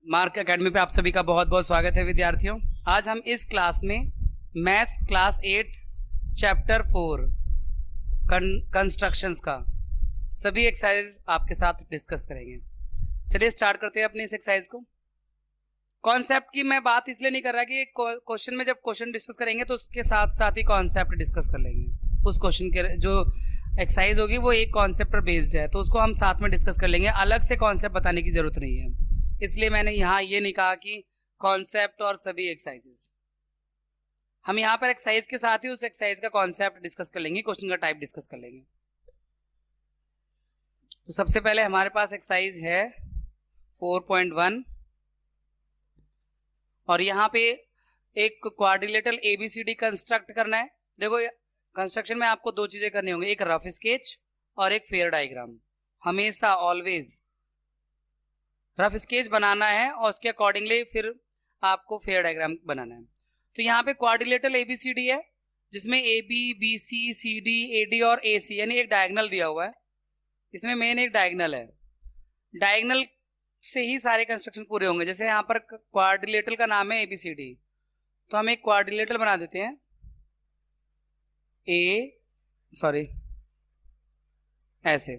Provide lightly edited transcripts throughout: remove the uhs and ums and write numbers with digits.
Mark academy पे आप सभी का बहुत बहुत स्वागत है विद्यार्थियों। आज हम इस क्लास में मैथ्स क्लास 8 चैप्टर 4 कंस्ट्रक्शंस का सभी एक्सरसाइज आपके साथ डिस्कस करेंगे। चलिए स्टार्ट करते हैं अपनी इस एक्सरसाइज को। कॉन्सेप्ट की मैं बात इसलिए नहीं कर रहा कि क्वेश्चन में जब क्वेश्चन डिस्कस करेंगे तो उसके साथ साथ ही कॉन्सेप्ट डिस्कस कर लेंगे। उस क्वेश्चन के जो एक्सरसाइज होगी वो एक कॉन्सेप्ट पर बेस्ड है, तो उसको हम साथ में डिस्कस कर लेंगे। अलग से कॉन्सेप्ट बताने की जरूरत नहीं है, इसलिए मैंने यहाँ ये नहीं कहा कि कॉन्सेप्ट और सभी एक्सरसाइजेस। हम यहाँ पर एक्सरसाइज के साथ ही उस एक्सरसाइज का कॉन्सेप्ट डिस्कस कर लेंगे, क्वेश्चन का टाइप डिस्कस कर लेंगे। तो सबसे पहले हमारे पास एक्सरसाइज है 4.1 और यहाँ पे एक क्वाड्रिलेटरल ABCD कंस्ट्रक्ट करना है। देखो कंस्ट्रक्शन में आपको दो चीजें करनी होंगी, एक रफ स्केच और एक फेयर डायग्राम। हमेशा ऑलवेज रफ स्केच बनाना है और उसके अकॉर्डिंगली फिर आपको फेयर डायग्राम बनाना है। तो यहाँ पे क्वाड्रिलेटरल ABCD है जिसमें AB BC CD AD और AC यानी एक डायगोनल दिया हुआ है। इसमें मेन एक डायगोनल है, डायगोनल से ही सारे कंस्ट्रक्शन पूरे होंगे। जैसे यहाँ पर क्वाड्रिलेटरल का नाम है ABCD, तो हम एक क्वाड्रिलेटरल बना देते हैं। ऐसे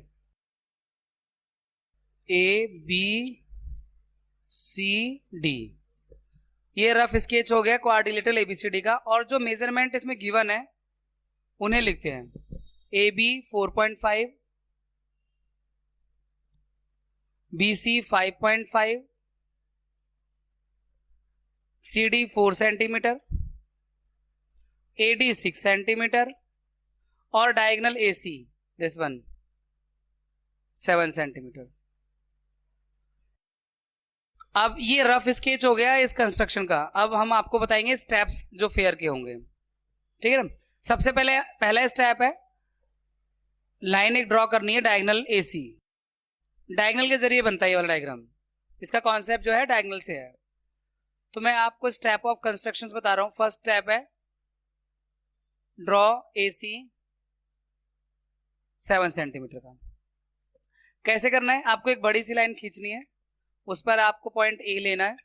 ABCD, ये रफ स्केच हो गया क्वाड्रिलेटरल ABCD का। और जो मेजरमेंट इसमें गिवन है उन्हें लिखते हैं। AB 4.5, BC 5.5, CD 4 centimetre, AD 6 centimetre और diagonal AC this one 7 centimetre. अब ये रफ स्केच हो गया इस कंस्ट्रक्शन का। अब हम आपको बताएंगे स्टेप्स जो फेयर के होंगे, ठीक है ना। सबसे पहले पहला स्टेप है लाइन एक ड्रॉ करनी है डायगोनल AC। डायगोनल के जरिए बनता है ये वाला डायग्राम, इसका कॉन्सेप्ट जो है डायगोनल से है। तो मैं आपको स्टेप ऑफ कंस्ट्रक्शंस बता रहा हूं। फर्स्ट स्टेप है ड्रॉ AC 7 सेंटीमीटर का। कैसे करना है, आपको एक बड़ी सी लाइन खींचनी है, उस पर आपको पॉइंट A लेना है।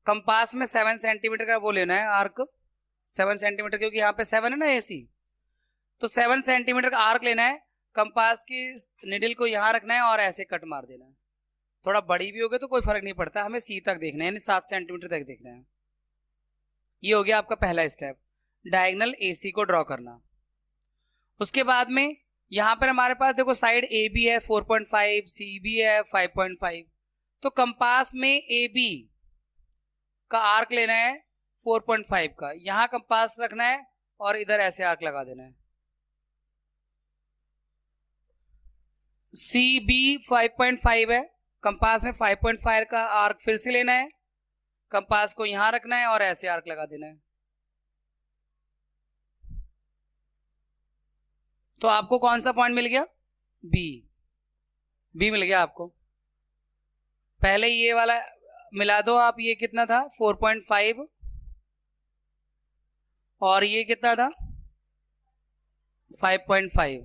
कंपास में 7 सेंटीमीटर का वो लेना है आर्क, 7 सेंटीमीटर, क्योंकि यहाँ पे 7 है ना AC, तो 7 सेंटीमीटर का आर्क लेना है। कंपास की निडल को यहाँ रखना है और ऐसे कट मार देना है। थोड़ा बड़ी भी होगी तो कोई फर्क नहीं पड़ता, हमें C तक देखना है, यानी 7 सेंटीमीटर तक देखना है। ये हो गया आपका पहला स्टेप, डायगोनल AC को ड्रॉ करना। उसके बाद में यहाँ पर हमारे पास देखो साइड AB है 4.5, CB है 5.5, तो कंपास में AB का आर्क लेना है 4.5 का, यहां कंपास रखना है और इधर ऐसे आर्क लगा देना है। CB 5.5 है, कंपास में 5.5 का आर्क फिर से लेना है, कंपास को यहां रखना है और ऐसे आर्क लगा देना है। तो आपको कौन सा पॉइंट मिल गया, B मिल गया आपको। पहले ये वाला मिला दो आप, ये कितना था 4.5 और ये कितना था 5.5,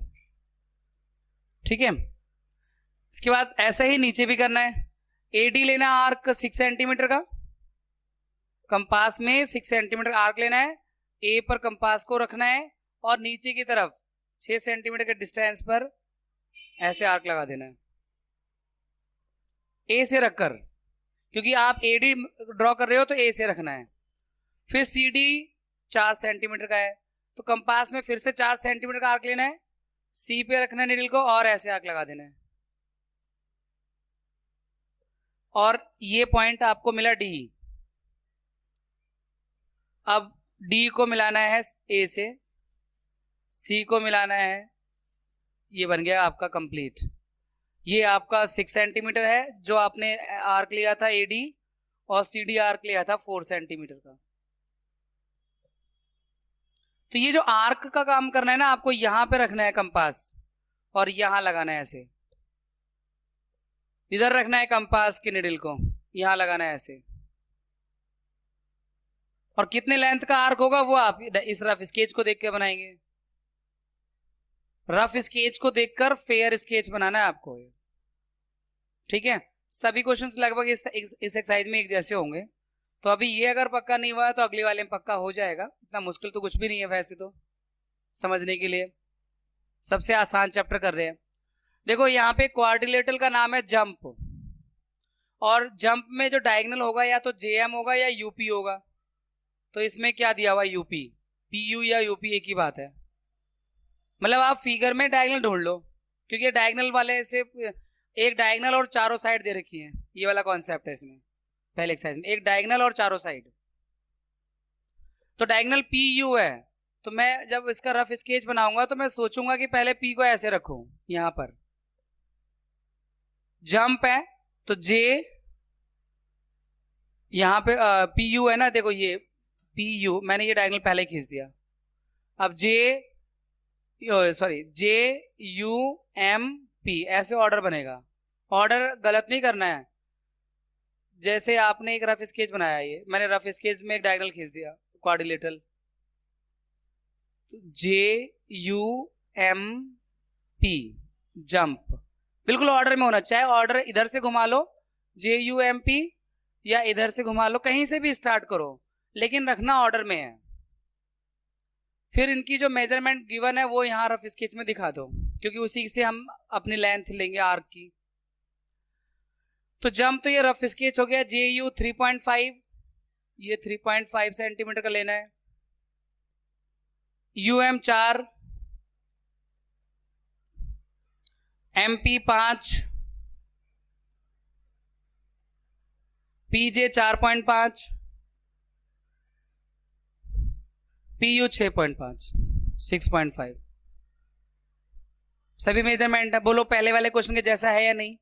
ठीक है। इसके बाद ऐसे ही नीचे भी करना है। AD लेना आर्क 6 सेंटीमीटर का, कंपास में 6 सेंटीमीटर आर्क लेना है, A पर कंपास को रखना है और नीचे की तरफ 6 सेंटीमीटर के डिस्टेंस पर ऐसे आर्क लगा देना है A से रखकर, क्योंकि आप AD ड्रॉ कर रहे हो तो A से रखना है। फिर CD 4 सेंटीमीटर का है, तो कंपास में फिर से 4 सेंटीमीटर का आर्क लेना है, C पे रखना है निडल को और ऐसे आर्क लगा देना है। और ये पॉइंट आपको मिला D। अब D को मिलाना है A से, C को मिलाना है, ये बन गया आपका कंप्लीट। ये आपका 6 सेंटीमीटर है जो आपने आर्क लिया था AD, और CD आर्क लिया था 4 सेंटीमीटर का। तो ये जो आर्क का काम करना है ना, आपको यहां पे रखना है कंपास और यहां लगाना है ऐसे, इधर रखना है कंपास की निडल को, यहां लगाना है ऐसे। और कितने लेंथ का आर्क होगा वो आप इस रफ स्केच को देख के बनाएंगे। रफ स्केच को देखकर फेयर स्केच बनाना है आपको, ठीक है। सभी क्वेश्चंस लगभग इस एक्सरसाइज में एक जैसे होंगे। तो अभी ये अगर पक्का नहीं हुआ है तो अगली वाले में पक्का हो जाएगा। इतना मुश्किल तो कुछ भी नहीं है वैसे तो समझने के लिए, सबसे आसान चैप्टर कर रहे हैं। देखो यहाँ पे क्वाड्रिलेटरल का नाम है जंप, और जंप में जो डायगोनल होगा या तो जेएम होगा या यूपी होगा। तो इसमें क्या दिया हुआ यूपी, पीयू या यूपी एक ही बात है। मतलब आप फिगर में डायगोनल ढूंढ लो, क्योंकि डायगोनल वाले से एक डायगोनल और चारों साइड दे रखी है, ये वाला कॉन्सेप्ट है इसमें। पहले एक्सरसाइज में एक डायगोनल और चारों साइड, तो डायगोनल पी यू है। तो मैं जब इसका रफ स्केच बनाऊंगा तो मैं सोचूंगा कि पहले पी को ऐसे रखूं, यहां पर जंप है तो जे, यहां पे पी यू है ना, देखो ये पी यू, मैंने ये डायगोनल पहले खींच दिया। अब जे जे यू एम पी ऐसे ऑर्डर बनेगा। ऑर्डर गलत नहीं करना है। जैसे आपने एक रफ स्केच बनाया, ये मैंने रफ स्केच में एक डायगोनल खींच दिया quadrilateral, J you M P jump, बिल्कुल ऑर्डर में होना चाहिए। ऑर्डर इधर से घुमा लो जे यू एम पी, या इधर से घुमा लो, कहीं से भी स्टार्ट करो, लेकिन रखना ऑर्डर में है। फिर इनकी जो मेजरमेंट गिवन है वो यहाँ रफ स्केच में दिखा दो, क्योंकि उसी से हम अपनी लेंथ लेंगे आर्क की। तो जंप तो ये रफ स्केच हो गया। जे यू 3.5, ये 3.5 सेंटीमीटर का लेना है। U M 4, M P 5, P J 4.5, P U 6.5, 6.5। सभी मेजरमेंट है। बोलो पहले वाले क्वेश्चन के जैसा है या नहीं?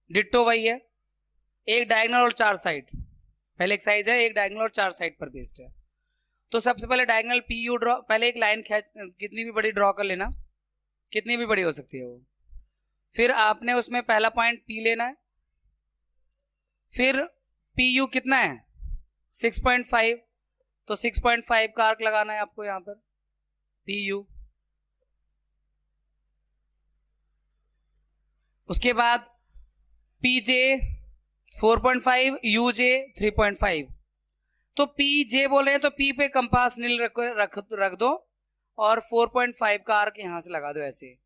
डिट्टो वही है, एक डायगोनल और चार साइड। पहले एक्सरसाइज है एक डायगोनल और चार साइड पर बेस्ड है। तो सबसे पहले डायगोनल पी यू ड्रॉ, पहले एक लाइन कितनी भी बड़ी ड्रॉ कर लेना, कितनी भी बड़ी हो सकती है वो। फिर आपने उसमें पहला पॉइंट पी लेना है। फिर पी यू कितना है 6.5, तो 6.5 का आर्क लगाना है आपको यहाँ पर पी यू। उसके बाद पी जे 4.5, यू जे 3.5। तो पी जे बोल रहे हैं तो पी पे कंपास नील रख दो और 4.5 का आर्क यहां से लगा दो ऐसे।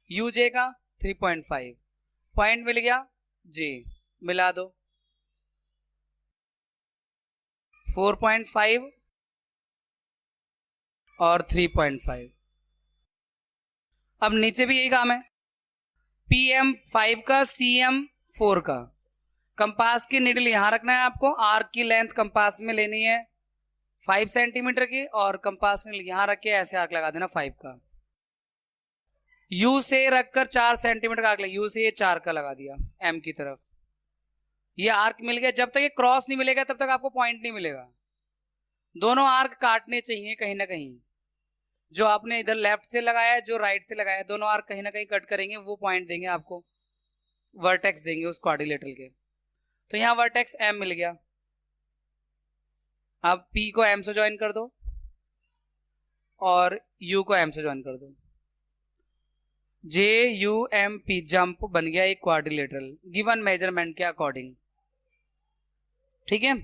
यू जे का 3.5 पॉइंट मिल गया, जे मिला दो 4.5 और 3.5। अब नीचे भी यही काम है, पी एम 5 का, सी एम 4 का। कंपास की निडल यहां रखना है आपको, आर्क की लेंथ कंपास में लेनी है 5 सेंटीमीटर की, और कंपास निडल यहां रख के ऐसे आर्क लगा देना 5 का। यू से रखकर 4 सेंटीमीटर का आर्क लगा, यू से ये 4 का लगा दिया एम की तरफ। ये आर्क मिल गया। जब तक ये क्रॉस नहीं मिलेगा तब तक आपको पॉइंट नहीं मिलेगा। दोनों आर्क काटने चाहिए कहीं ना कहीं, जो आपने इधर लेफ्ट से लगाया है जो राइट से लगाया है, दोनों आर्क कहीं ना कहीं कट करेंगे, वो पॉइंट देंगे आपको, वर्टेक्स देंगे उस क्वाड्रिलेटरल के। तो यहाँ वर्टेक्स एम मिल गया। अब पी को एम से ज्वाइन कर दो और यू को एम से ज्वाइन कर दो। जे यू एम पी जंप बन गया एक क्वाड्रिलेटरल गिवन मेजरमेंट के अकॉर्डिंग। ठीक है,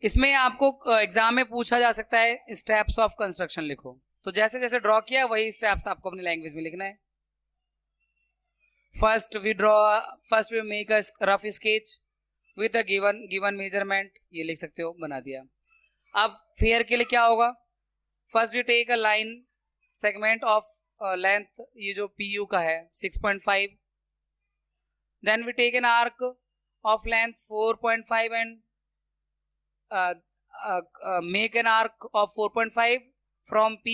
इसमें आपको एग्जाम में पूछा जा सकता है स्टेप्स ऑफ कंस्ट्रक्शन लिखो। तो जैसे जैसे ड्रॉ किया वही स्टेप्स आपको अपनी लैंग्वेज में लिखना है। First we make a rough sketch with a given measurement, ये लिख सकते हो, बना दिया। अब फेयर के लिए क्या होगा, first we take a line segment of length, ये जो पी यू का है 6.5, then we take an arc of length 4.5 and make an arc of 4.5 from P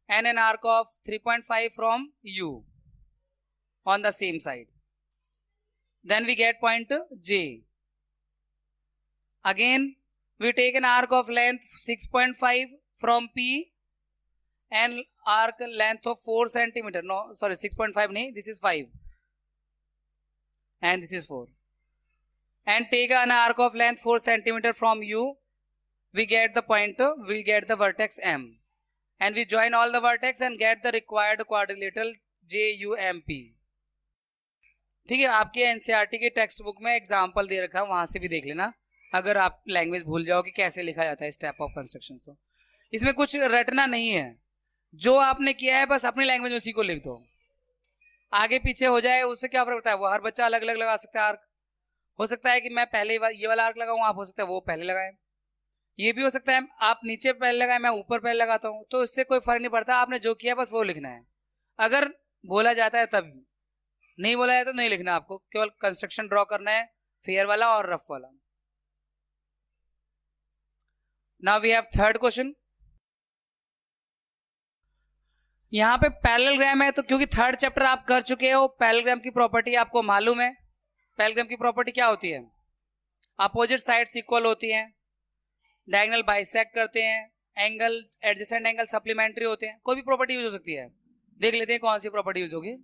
and an arc of 3.5 from U on the same side. Then we get point J. Again we take an arc of length 6.5 from P and arc length of 4 centimeter. No, sorry, 6.5 nahi, this is 5 and this is 4. And take an arc of length 4 centimeter from U. We get the point, we get the vertex M, and we join all the vertex and get the required quadrilateral JUMP. ठीक है, आपके NCERT के text book में example दे रखा है, वहां से भी देख लेना अगर आप लैंग्वेज भूल जाओ कि कैसे लिखा जाता है स्टेप ऑफ कंस्ट्रक्शन। तो इसमें कुछ रटना नहीं है, जो आपने किया है बस अपनी लैंग्वेज में उसी को लिख दो, आगे पीछे हो जाए उससे क्या फर्क पड़ता है। वो हर बच्चा अलग अलग लगा सकता है आर्क। हो सकता है कि मैं पहले ये वाला आर्क लगाऊं, आप हो सकता है वो पहले लगाए। ये भी हो सकता है आप नीचे पहले लगाए, मैं ऊपर पहले लगाता हूँ, तो इससे कोई फर्क नहीं पड़ता, आपने जो किया बस वो लिखना है। अगर बोला जाता है तब, नहीं बोला जाता तो नहीं लिखना, आपको केवल कंस्ट्रक्शन ड्रॉ करना है, फेयर वाला और रफ वाला। Now we have third question. यहाँ पे पैरेललोग्राम है, तो क्योंकि थर्ड चैप्टर आप कर चुके हो, पैरेललोग्राम की प्रॉपर्टी आपको मालूम है। पैरेललोग्राम की प्रॉपर्टी क्या होती है? अपोजिट साइड्स इक्वल होती हैं, डायगोनल बाइसेक्ट करते हैं, एंगल एडजेसेंट एंगल सप्लीमेंट्री होते हैं। कोई भी प्रॉपर्टी यूज हो सकती है, देख लेते हैं कौन सी प्रॉपर्टी यूज होगी।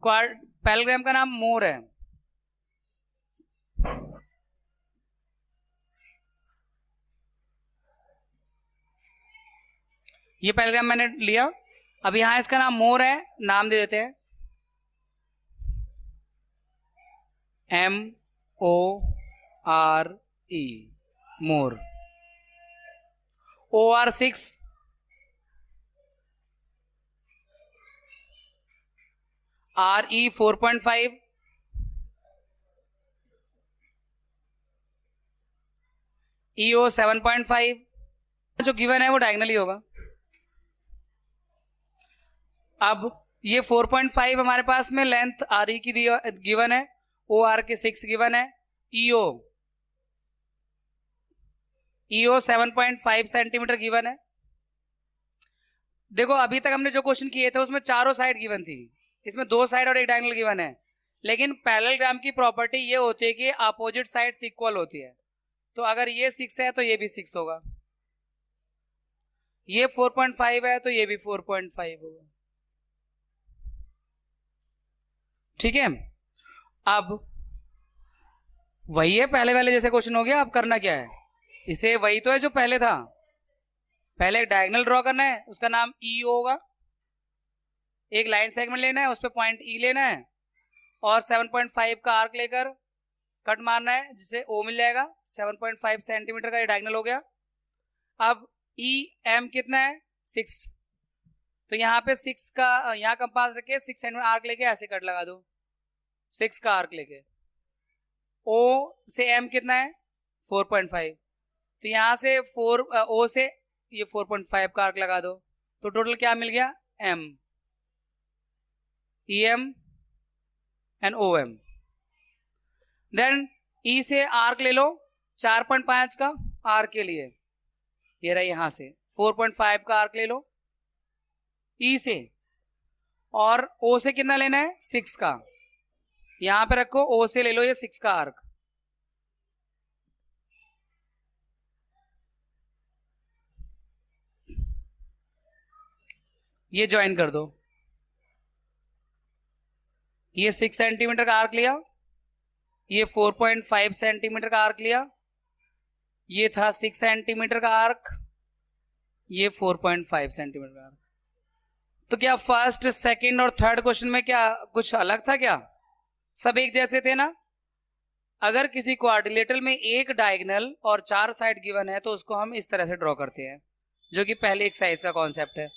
पैरेललोग्राम का नाम मोर है। ये पैरेललोग्राम मैंने लिया, अब यहां इसका नाम मोर है, नाम दे देते हैं MORE, मोर। OR6 RE 4.5, EO 7.5। जो गिवन है वो डायगोनल ही होगा। अब ये 4.5 हमारे पास में लेंथ RE की गिवन है, OR के 6 गिवन है, EO 7.5 सेंटीमीटर गिवन है। देखो अभी तक हमने जो क्वेश्चन किए थे उसमें चारों साइड गिवन थी, इसमें 2 साइड और एक डायगोनल गिवन है। लेकिन पैरेललोग्राम की प्रॉपर्टी ये होती है कि अपोजिट साइड्स इक्वल होती है, तो अगर ये 6 है तो ये भी 6 होगा, ये 4.5 है तो ये भी 4.5 होगा। ठीक है, अब वही है पहले वाले जैसे क्वेश्चन हो गया। अब करना क्या है, इसे वही तो है जो पहले था, पहले एक डायगोनल ड्रॉ करना है, उसका नाम ई होगा, एक लाइन सेगमेंट लेना है, उस पर पॉइंट ई लेना है और 7.5 का आर्क लेकर कट मारना है, जिससे ओ मिल जाएगा। 7.5 सेंटीमीटर का ये डायगोनल हो गया। अब ई एम कितना है? 6, तो यहाँ पे 6 का यहाँ कंपास रखे 6 सेंटीमीटर आर्क लेके ऐसे कट लगा दो, 6 का आर्क लेके। ओ से एम कितना है? 4.5, तो यहाँ से ओ से ये 4.5 का आर्क लगा दो, तो टोटल क्या मिल गया? M, E M and O M. Then E से आर्क ले लो 4.5 का आर्क के लिए, ये रहा यहां से 4.5 का आर्क ले लो ई से, और ओ से कितना लेना है? 6 का, यहां पे रखो, ओ से ले लो ये 6 का आर्क, ये ज्वाइन कर दो। ये 6 सेंटीमीटर का आर्क लिया, ये 4.5 सेंटीमीटर का आर्क लिया, ये था 6 सेंटीमीटर का आर्क, ये 4.5 सेंटीमीटर का आर्क। तो क्या फर्स्ट सेकंड और थर्ड क्वेश्चन में क्या कुछ अलग था क्या? सब एक जैसे थे ना? अगर किसी क्वाड्रिलेटरल में एक डायगोनल और 4 साइड गिवन है तो उसको हम इस तरह से ड्रॉ करते हैं, जो कि पहले एक्सरसाइज का कॉन्सेप्ट है।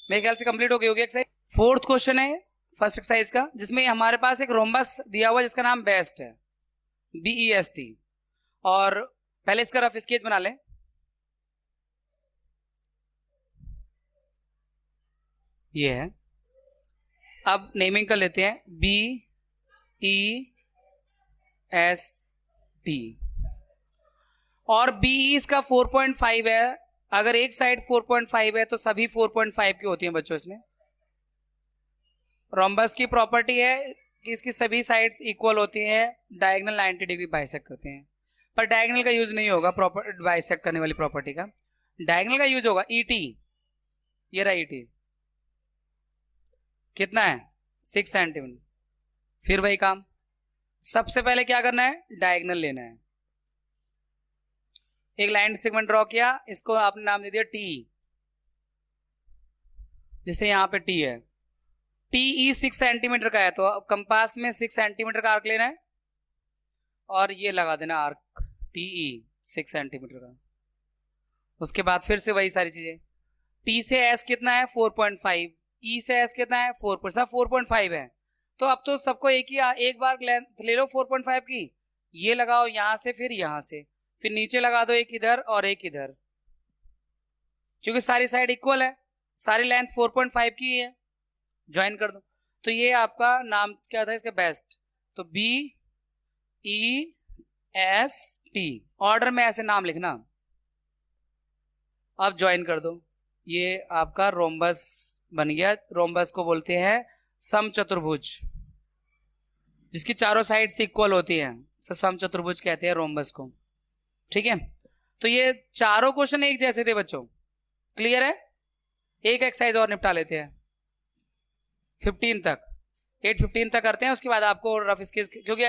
मेरे ख्याल से कंप्लीट हो गई होगी एक्सरसाइज। फोर्थ क्वेश्चन है फर्स्ट एक्सरसाइज का, जिसमें हमारे पास एक रोम्बस दिया हुआ है जिसका नाम बेस्ट है, BEST। और पहले इसका रफ स्केच बना लें। ये है, अब नेमिंग कर लेते हैं BEST, और BE इसका 4.5 है। अगर एक साइड 4.5 है तो सभी 4.5 की होती हैं बच्चों। इसमें रोम्बस की प्रॉपर्टी है कि इसकी सभी साइड्स इक्वल होती हैं, डायगोनल 90 डिग्री बाइसेक्ट करते हैं, पर डायगोनल का यूज नहीं होगा प्रॉपर बाइसेक्ट करने वाली प्रॉपर्टी का। डायगोनल का यूज होगा ET, ये रहा ET, कितना है? 6 सेंटीमीटर। फिर वही काम, सबसे पहले क्या करना है? डायगोनल लेना है। एक लाइन सेगमेंट ड्रॉ किया, इसको आपने नाम दे दिया T, जैसे यहां पे T है, टीई 6 सेंटीमीटर का है, तो कंपास में 6 सेंटीमीटर का आर्क लेना है और ये लगा देना आर्क टीई 6 सेंटीमीटर का। उसके बाद फिर से वही सारी चीजें, टी से एस कितना है 4.5, ई से एस कितना है 4.5 है। तो अब तो सबको एक बार लेंथ ले लो 4.5 की, ये लगाओ यहां से, फिर यहां से, फिर नीचे लगा दो एक इधर और एक इधर, क्योंकि सारी साइड इक्वल है, सारी लेंथ 4.5 की है, ज्वाइन कर दो। तो ये आपका नाम क्या था इसका, बेस्ट। तो B E S T, order में ऐसे नाम लिखना। अब ज्वाइन कर दो, ये आपका रोम्बस बन गया। रोम्बस को बोलते हैं समचतुर्भुज, जिसकी चारों साइड से इक्वल होती है, समचतुर्भुज कहते हैं रोम्बस को। ठीक है, तो ये चारों क्वेश्चन एक जैसे थे बच्चों, क्लियर है। एक एक्सरसाइज और निपटा लेते हैं 15 तक, 8:15 तक करते हैं, उसके बाद आपको रफ स्केच, क्योंकि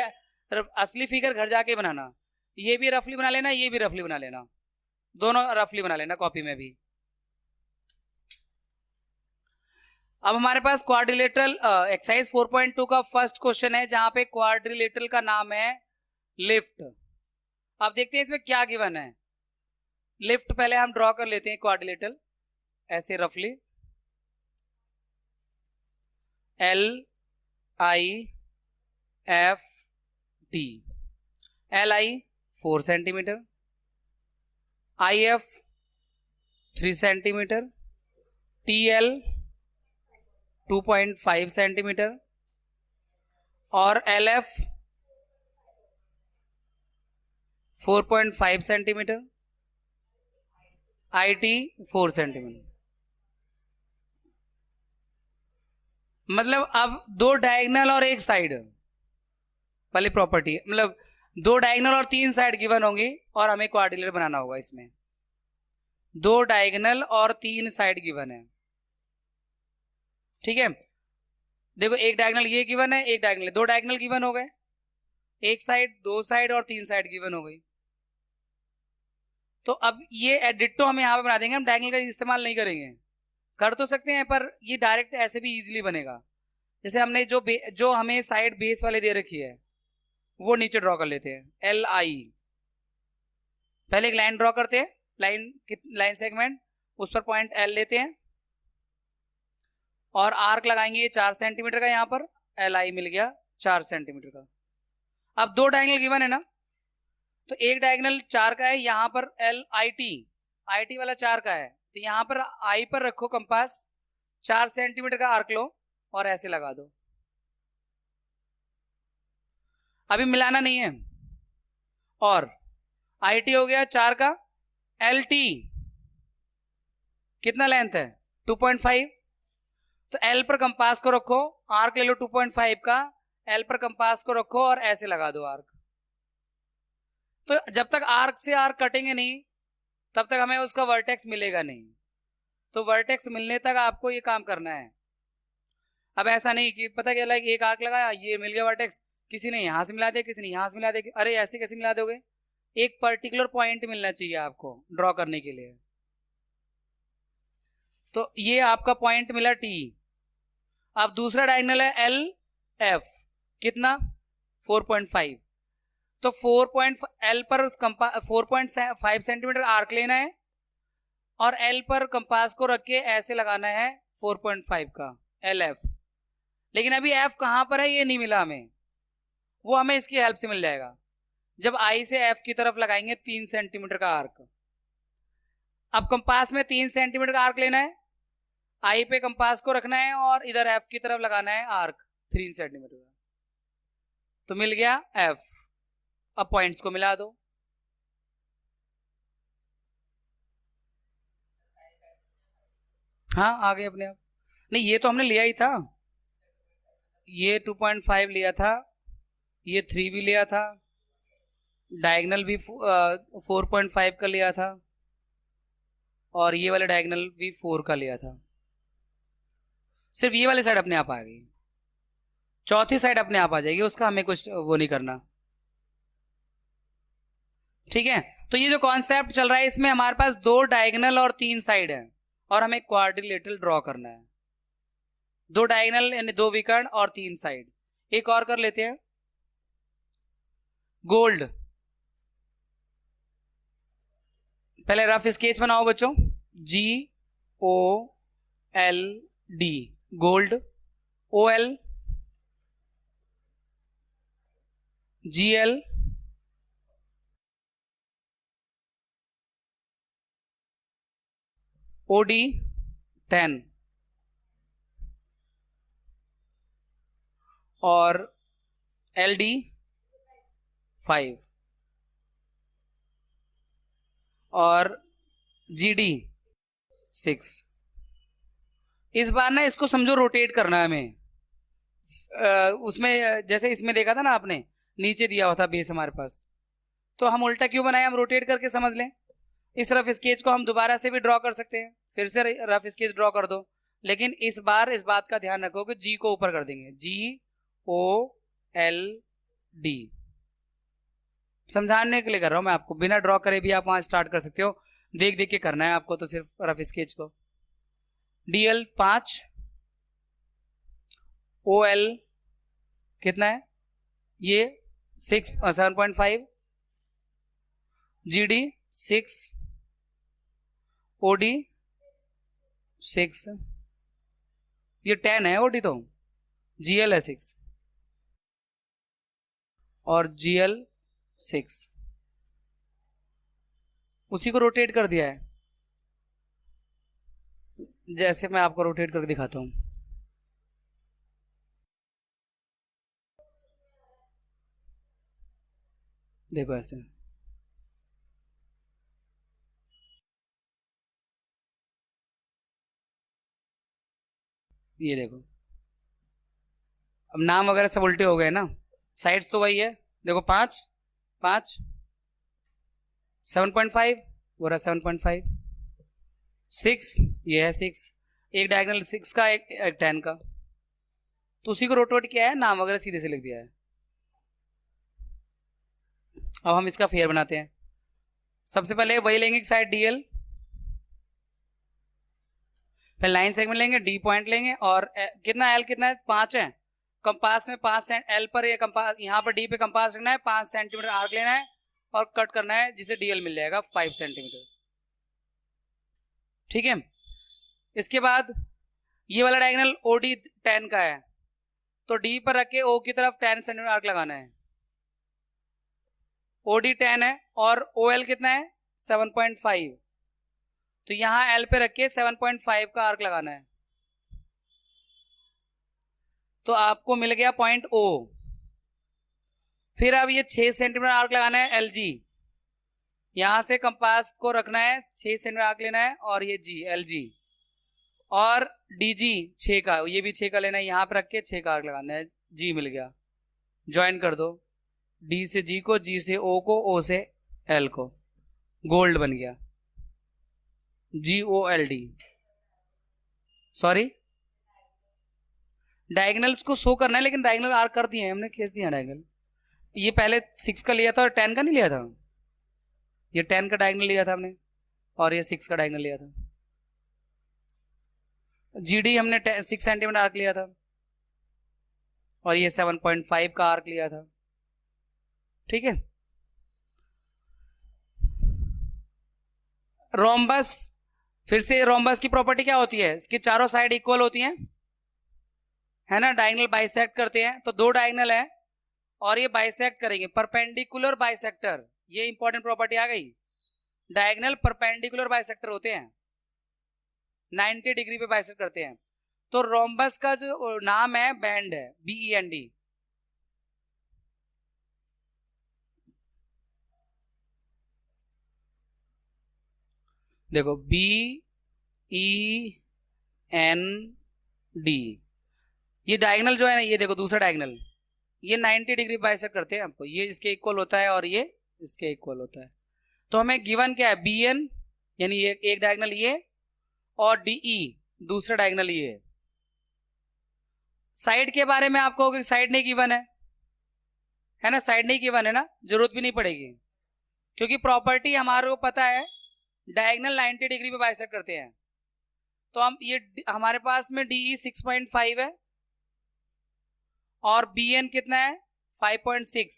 असली फिगर घर जाके बनाना, ये भी रफली बना लेना, ये भी रफली बना लेना, दोनों रफली बना लेना कॉपी में भी। अब हमारे पास क्वाड्रिलेटरल एक्सरसाइज 4.2 का फर्स्ट क्वेश्चन है, जहां पे क्वाड्रिलेटरल का नाम है लिफ्ट। अब देखते हैं इसमें क्या गिवन है। लिफ्ट पहले हम ड्रॉ कर लेते हैं क्वाड्रिलेटरल ऐसे रफली, L I F T, L I 4 centimetre, I F 3 centimetre, T L 2.5 centimetre और L F 4.5 centimetre, I T 4 centimetre. मतलब अब दो डायगोनल और एक साइड वाली प्रॉपर्टी, मतलब दो डायगोनल और 3 साइड गिवन होंगी और हमें क्वाड्रिलेटरल बनाना होगा। इसमें 2 डायगोनल और 3 साइड गिवन है। ठीक है, देखो एक डायगोनल ये गिवन है, एक डायगोनल, 2 डायगोनल गिवन हो गए, एक साइड, 2 साइड और 3 साइड गिवन हो गई। तो अब ये डिट्टो हम यहाँ पे बना देंगे, हम डायगोनल का इस्तेमाल नहीं करेंगे, कर तो सकते हैं पर ये डायरेक्ट ऐसे भी इजीली बनेगा। जैसे हमने जो हमें साइड बेस वाले दे रखी है वो नीचे ड्रॉ कर लेते हैं, एल आई। पहले एक लाइन ड्रॉ करते हैं, लाइन सेगमेंट, उस पर पॉइंट एल लेते हैं और आर्क लगाएंगे 4 सेंटीमीटर का, यहाँ पर एल आई मिल गया 4 सेंटीमीटर का। अब 2 डायगोनल गिवन है ना, तो एक डायगोनल 4 का है, यहाँ पर एल आई टी वाला 4 का है, तो यहाँ पर आई पर रखो कंपास, 4 सेंटीमीटर का आर्क लो और ऐसे लगा दो। अभी मिलाना नहीं है, और आई टी हो गया 4 का, एल टी कितना लेंथ है 2.5, तो एल पर कंपास को रखो, आर्क ले लो 2.5 का, एल पर कंपास को रखो और ऐसे लगा दो आर्क। तो जब तक आर्क से आर्क कटेंगे नहीं तब तक हमें उसका वर्टेक्स मिलेगा नहीं, तो वर्टेक्स मिलने तक आपको ये काम करना है। अब ऐसा नहीं कि पता क्या लगा, एक आर्क लगाया ये मिल गया वर्टेक्स, किसी ने यहां से मिला दिया, किसी ने यहां से मिला दिया, अरे ऐसे कैसे मिला दोगे, एक पर्टिकुलर पॉइंट मिलना चाहिए आपको ड्रॉ करने के लिए। तो ये आपका पॉइंट मिला टी। अब दूसरा डायगोनल है एल एफ, कितना 4.5, तो 4.5 सेंटीमीटर आर्क लेना है और एल पर कंपास को रख के ऐसे लगाना है 4.5 का एल एफ। लेकिन अभी एफ कहां पर है ये नहीं मिला हमें, वो हमें इसकी हेल्प से मिल जाएगा जब आई से एफ की तरफ लगाएंगे 3 सेंटीमीटर का आर्क। अब कंपास में 3 सेंटीमीटर का आर्क लेना है, आई पे कंपास को रखना है और इधर एफ की तरफ लगाना है आर्क 3 सेंटीमीटर का, तो मिल गया एफ। अब पॉइंट्स को मिला दो, हाँ आ गए अपने आप। नहीं ये तो हमने लिया ही था, ये 2.5 लिया था, ये 3 भी लिया था, डायगोनल भी 4.5 का लिया था और ये वाले डायगोनल भी 4 का लिया था। सिर्फ ये वाली साइड अपने आप आ गई, चौथी साइड अपने आप आ जाएगी, उसका हमें कुछ वो नहीं करना। ठीक है, तो ये जो कॉन्सेप्ट चल रहा है इसमें हमारे पास 2 डायगोनल और 3 साइड है और हमें क्वाड्रिलेटरल ड्रॉ करना है। दो डायगोनल यानी दो विकर्ण और तीन साइड। एक और कर लेते हैं, गोल्ड। पहले रफ स्केच बनाओ बच्चों, GOLD, gold. OL, GL, OD 10 और LD 5 और GD 6। इस बार ना इसको समझो रोटेट करना है हमें। उसमें जैसे इसमें देखा था ना आपने, नीचे दिया हुआ था बेस हमारे पास, तो हम उल्टा क्यों बनाए, हम रोटेट करके समझ लें। इस रफ स्केच को हम दोबारा से भी ड्रॉ कर सकते हैं, फिर से रफ स्केच ड्रॉ कर दो, लेकिन इस बार इस बात का ध्यान रखो कि जी को ऊपर कर देंगे, GOLD। समझाने के लिए कर रहा हूं मैं आपको, बिना ड्रॉ करे भी आप वहां स्टार्ट कर सकते हो, देख देख के करना है आपको तो सिर्फ रफ स्केच को। DL 5, OL कितना है ये 7.5, GD 6, OD 6, ये 10 है OD तो, GL है 6 और GL 6, उसी को रोटेट कर दिया है, जैसे मैं आपको रोटेट करके दिखाता हूं। देखो ऐसे, ये देखो, अब नाम वगैरह सब उल्टे हो गए ना, साइड्स तो वही है। देखो 5 5, 7.5 वो रहा 7.5, 6 ये है 6, एक डायगोनल 6 का, एक 10 का, तो उसी को रोटेट किया है, नाम वगैरह सीधे से लिख दिया है। अब हम इसका फेयर बनाते हैं। सबसे पहले वही लेंगे साइड DL, फिर लाइन सेगमेंट लेंगे, D पॉइंट लेंगे और कितना L कितना है 5 है, कंपास में 5 L पर, ये कंपास यहाँ पर D पे कंपास रखना है, 5 सेंटीमीटर आर्क लेना है और कट करना है, जिसे DL मिल जाएगा 5 सेंटीमीटर। ठीक है, इसके बाद ये वाला डायगोनल OD 10 का है, तो D पर रख के O की तरफ 10 सेंटीमीटर आर्क लगाना है। OD 10 है और OL कितना है 7.5, तो यहां L पे रख के 7.5 का आर्क लगाना है, तो आपको मिल गया पॉइंट O। फिर अब ये 6 सेंटीमीटर आर्क लगाना है LG, यहां से कंपास को रखना है, 6 सेंटीमीटर आर्क लेना है और ये G LG, और DG 6 का, ये भी 6 का लेना है, यहां पर रख के 6 का आर्क लगाना है, G मिल गया। ज्वाइन कर दो, D से G को, G से O को, O से L को, गोल्ड बन गया, GOLD। सॉरी, डायगोनल्स को शो करना है, लेकिन डायगोनल आर्क कर दिए हैं हमने, खींच दिया डायगोनल। ये पहले 6 का लिया था और 10 का नहीं लिया था, ये 10 का डायगोनल लिया था हमने और ये 6 का डायगोनल लिया था। GD हमने 6 सेंटीमीटर आर्क लिया था और ये 7.5 का आर्क लिया था। ठीक है, रोम्बस, फिर से रोम्बस की प्रॉपर्टी क्या होती है, इसकी चारों साइड इक्वल होती हैं, है ना, डायगोनल बाइसेक्ट करते हैं, तो दो डायगोनल है और ये बाइसेक्ट करेंगे, परपेंडिकुलर बाइसेक्टर, ये इंपॉर्टेंट प्रॉपर्टी आ गई। डायगोनल परपेंडिकुलर बाइसेक्टर होते हैं, 90 डिग्री पे बाइसेक्ट करते हैं, तो रोम्बस का जो नाम है बैंड है, BEND। देखो BEND, ये डायगोनल जो है ना, ये देखो दूसरा डायगोनल, ये 90 डिग्री बाइसेक्ट करते हैं आपको, ये इसके इक्वल होता है और ये इसके इक्वल होता है, तो हमें गिवन क्या है, BN यानी ये एक डायगोनल ये और DE दूसरा डायगोनल ये है। साइड के बारे में आपको साइड नहीं गिवन है ना, साइड नहीं गिवन है ना, जरूरत भी नहीं पड़ेगी, क्योंकि प्रॉपर्टी हमारे को पता है, डायगोनल 90 डिग्री पे बाइसेक्ट करते हैं, तो हम ये हमारे पास में DE 6.5 है और BN कितना है 5.6।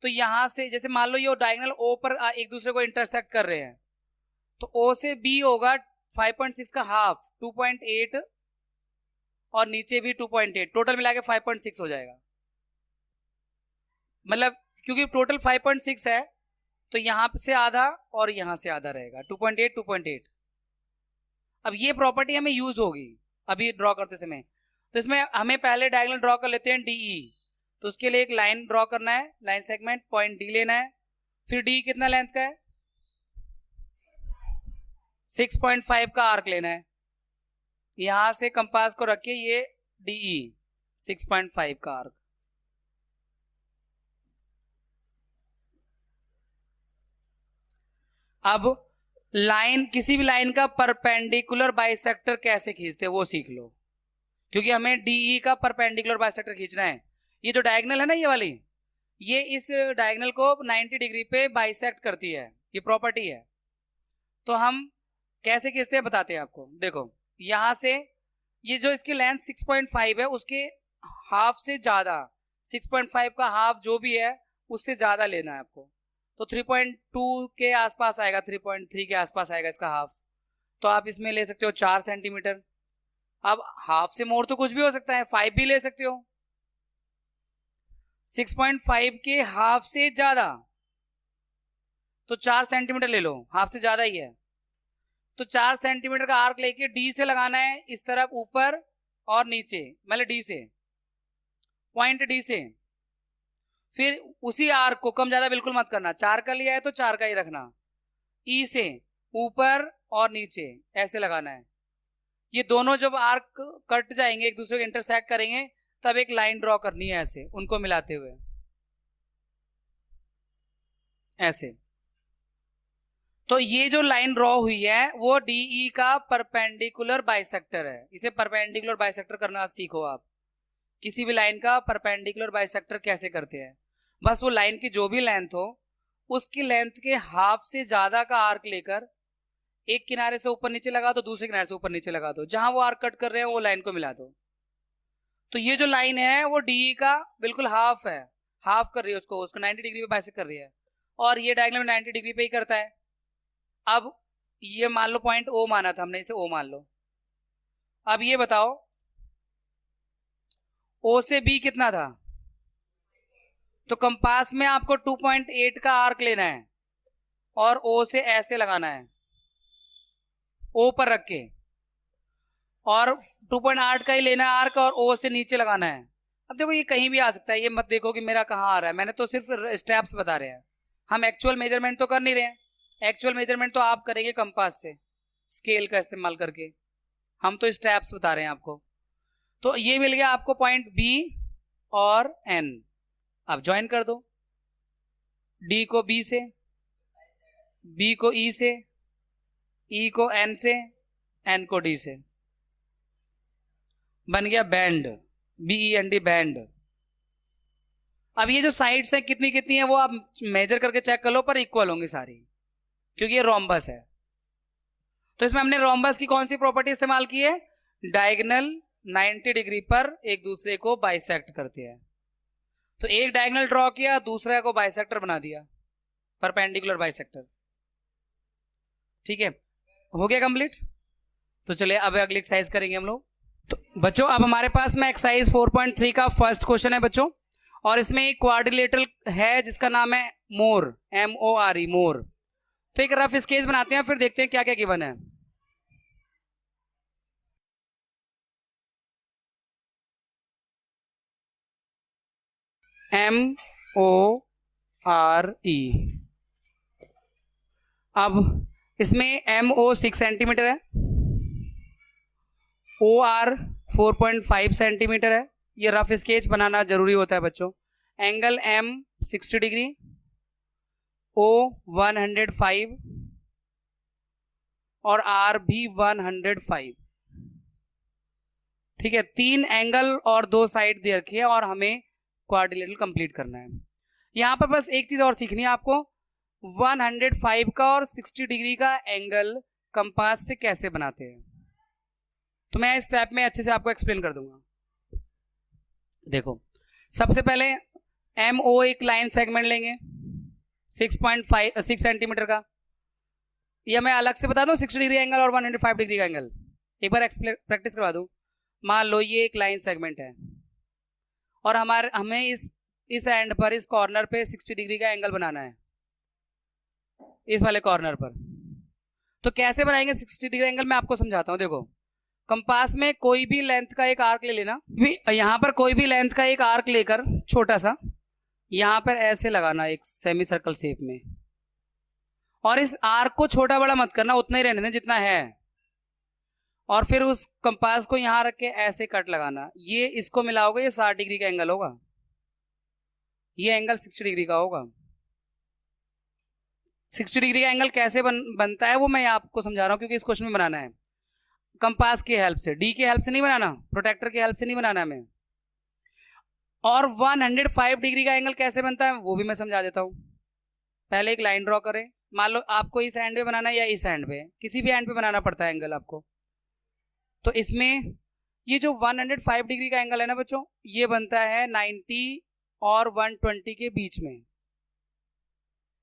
तो यहां से जैसे मान लो ये डायगोनल O पर एक दूसरे को इंटरसेक्ट कर रहे हैं, तो O से B होगा 5.6 का हाफ 2.8 और नीचे भी 2.8, टोटल मिला के 5.6 हो जाएगा। मतलब क्योंकि टोटल 5.6 है तो यहां से आधा और यहां से आधा रहेगा 2.8 2.8। अब ये प्रॉपर्टी हमें यूज होगी अभी ड्रॉ करते समय। तो इसमें हमें पहले डायगोनल ड्रॉ कर लेते हैं DE। तो उसके लिए एक लाइन ड्रॉ करना है, लाइन सेगमेंट पॉइंट D लेना है। फिर D कितना लेंथ का है 6.5 का आर्क लेना है। यहां से कंपास को रखिए, ये DE 6.5 का आर्क। अब लाइन, किसी भी लाइन का परपेंडिकुलर बाइसेक्टर कैसे खींचते हैं वो सीख लो, क्योंकि हमें DE का परपेंडिकुलर बाइसेक्टर खींचना है। ये जो डायगोनल है ना ये वाली, ये इस डायगोनल को 90 डिग्री पे बाइसेक्ट करती है, ये प्रॉपर्टी है। तो हम कैसे खींचते हैं बताते हैं आपको। देखो यहां से ये जो इसकी लेंथ 6.5 है उसके हाफ से ज्यादा, 6.5 का हाफ जो भी है उससे ज्यादा लेना है आपको। तो 3.2 के आसपास आएगा, 3.3 के आसपास आएगा इसका हाफ। तो आप इसमें ले सकते हो 4 सेंटीमीटर। अब हाफ से मोर तो कुछ भी हो सकता है, 5 भी ले सकते हो। 6.5 के हाफ से ज्यादा तो 4 सेंटीमीटर ले लो, हाफ से ज्यादा ही है। तो 4 सेंटीमीटर का आर्क लेके D से लगाना है इस तरफ ऊपर और नीचे, मतलब D से, पॉइंट D से। फिर उसी आर्क को कम ज्यादा बिल्कुल मत करना, 4 का लिया है तो 4 का ही रखना। E से ऊपर और नीचे ऐसे लगाना है। ये दोनों जब आर्क कट जाएंगे, एक दूसरे को इंटरसेक्ट करेंगे, तब एक लाइन ड्रॉ करनी है ऐसे, उनको मिलाते हुए ऐसे। तो ये जो लाइन ड्रॉ हुई है वो DE का परपेंडिकुलर बाइसेक्टर है। इसे परपेंडिकुलर बाइसेक्टर करना सीखो आप। किसी भी लाइन का परपेंडिकुलर बाइसेक्टर कैसे करते हैं, बस वो लाइन की जो भी लेंथ हो उसकी लेंथ के हाफ से ज्यादा का आर्क लेकर एक किनारे से ऊपर नीचे लगा दो, दूसरे किनारे से ऊपर नीचे लगा दो, जहां वो आर्क कट कर रहे हैं वो लाइन को मिला दो। तो ये जो लाइन है वो DE का बिल्कुल हाफ है, हाफ कर रही है उसको 90 डिग्री पे बाइसेक्ट कर रही है, और ये डायगोनल 90 डिग्री पे ही करता है। अब ये मान लो पॉइंट O माना था हमने, इसे O मान लो। अब ये बताओ O से B कितना था, तो कंपास में आपको 2.8 का आर्क लेना है और O से ऐसे लगाना है, O पर रख के, और 2.8 का ही लेना है आर्क और O से नीचे लगाना है। अब देखो ये कहीं भी आ सकता है, ये मत देखो कि मेरा कहाँ आ रहा है, मैंने तो सिर्फ स्टेप्स बता रहे हैं। हम एक्चुअल मेजरमेंट तो कर नहीं रहे हैं, एक्चुअल मेजरमेंट तो आप करेंगे कंपास से, स्केल का इस्तेमाल करके। हम तो स्टेप्स बता रहे हैं आपको। तो ये मिल गया आपको पॉइंट B और N। अब ज्वाइन कर दो, D को B से, B को E से, E को N से, N को D से, बन गया बैंड, BEND बैंड। अब ये जो साइड्स है कितनी कितनी है वो आप मेजर करके चेक कर लो, पर इक्वल होंगी सारी, क्योंकि ये रोम्बस है। तो इसमें हमने रोम्बस की कौन सी प्रॉपर्टी इस्तेमाल की है, डायगोनल 90 डिग्री पर एक दूसरे को बाइसेक्ट करते हैं। तो एक डायगोनल ड्रॉ किया, दूसरे को बाइसेक्टर बना दिया, परपेंडिकुलर बाइसेक्टर। ठीक है, हो गया कंप्लीट। तो चलिए अब अगली एक्सरसाइज करेंगे हम लोग। तो बच्चों अब हमारे पास में एक्सरसाइज 4.3 का फर्स्ट क्वेश्चन है बच्चों, और इसमें एक क्वाड्रिलेटरल है जिसका नाम है मोर, MORE, मोर। तो एक रफ स्केच बनाते हैं, फिर देखते हैं क्या क्या गिवन है। MORE। अब इसमें MO 6 सेंटीमीटर है, OR 4.5 सेंटीमीटर है। ये रफ स्केच बनाना जरूरी होता है बच्चों। एंगल M 60 डिग्री, O 105 और R भी 105। ठीक है, 3 एंगल और 2 साइड दे रखी है और हमें क्वाड्रिलेटरल कंप्लीट करना है। यहां पर बस एक चीज और सीखनी है आपको, 105 का और 60 डिग्री का एंगल कंपास से कैसे बनाते हैं। तो मैं इस स्टेप में अच्छे से आपको एक्सप्लेन कर दूंगा। देखो, सबसे पहले MO एक लाइन सेगमेंट लेंगे 6 सेंटीमीटर का, या मैं अलग से बता दूं 60 डिग्री एंगल और 105 डिग्री का एंगल, एक बार प्रैक्टिस करवा दूं। मान लो ये एक लाइन सेगमेंट है और हमें इस एंड पर, इस कॉर्नर पे 60 डिग्री का एंगल बनाना है, इस वाले कॉर्नर पर। तो कैसे बनाएंगे 60 डिग्री एंगल, मैं आपको समझाता हूं। देखो, कंपास में कोई भी लेंथ का एक आर्क ले लेना, यहां पर कोई भी लेंथ का एक आर्क लेकर छोटा सा यहां पर ऐसे लगाना एक सेमी सर्कल शेप में, और इस आर्क को छोटा बड़ा मत करना, उतना ही रहने देना जितना है। और फिर उस कंपास को यहां रख के ऐसे कट लगाना, ये इसको मिलाओगे, ये 60 डिग्री का एंगल होगा, ये एंगल 60 डिग्री का होगा। 60 डिग्री का एंगल कैसे बनता है वो मैं आपको समझा रहा हूं, क्योंकि इस क्वेश्चन में बनाना है कंपास की हेल्प से, डी की हेल्प से नहीं बनाना, प्रोटेक्टर की हेल्प से नहीं बनाना हमें। और 105 डिग्री का एंगल कैसे बनता है वो भी मैं समझा देता हूं। पहले एक लाइन ड्रॉ करें, मान लो आपको इस एंड पे बनाना है या इस एंड पे, किसी भी एंड पे बनाना पड़ता है एंगल आपको। तो इसमें ये जो 105 डिग्री का एंगल है ना बच्चों, ये बनता है 90 और 120 के बीच में,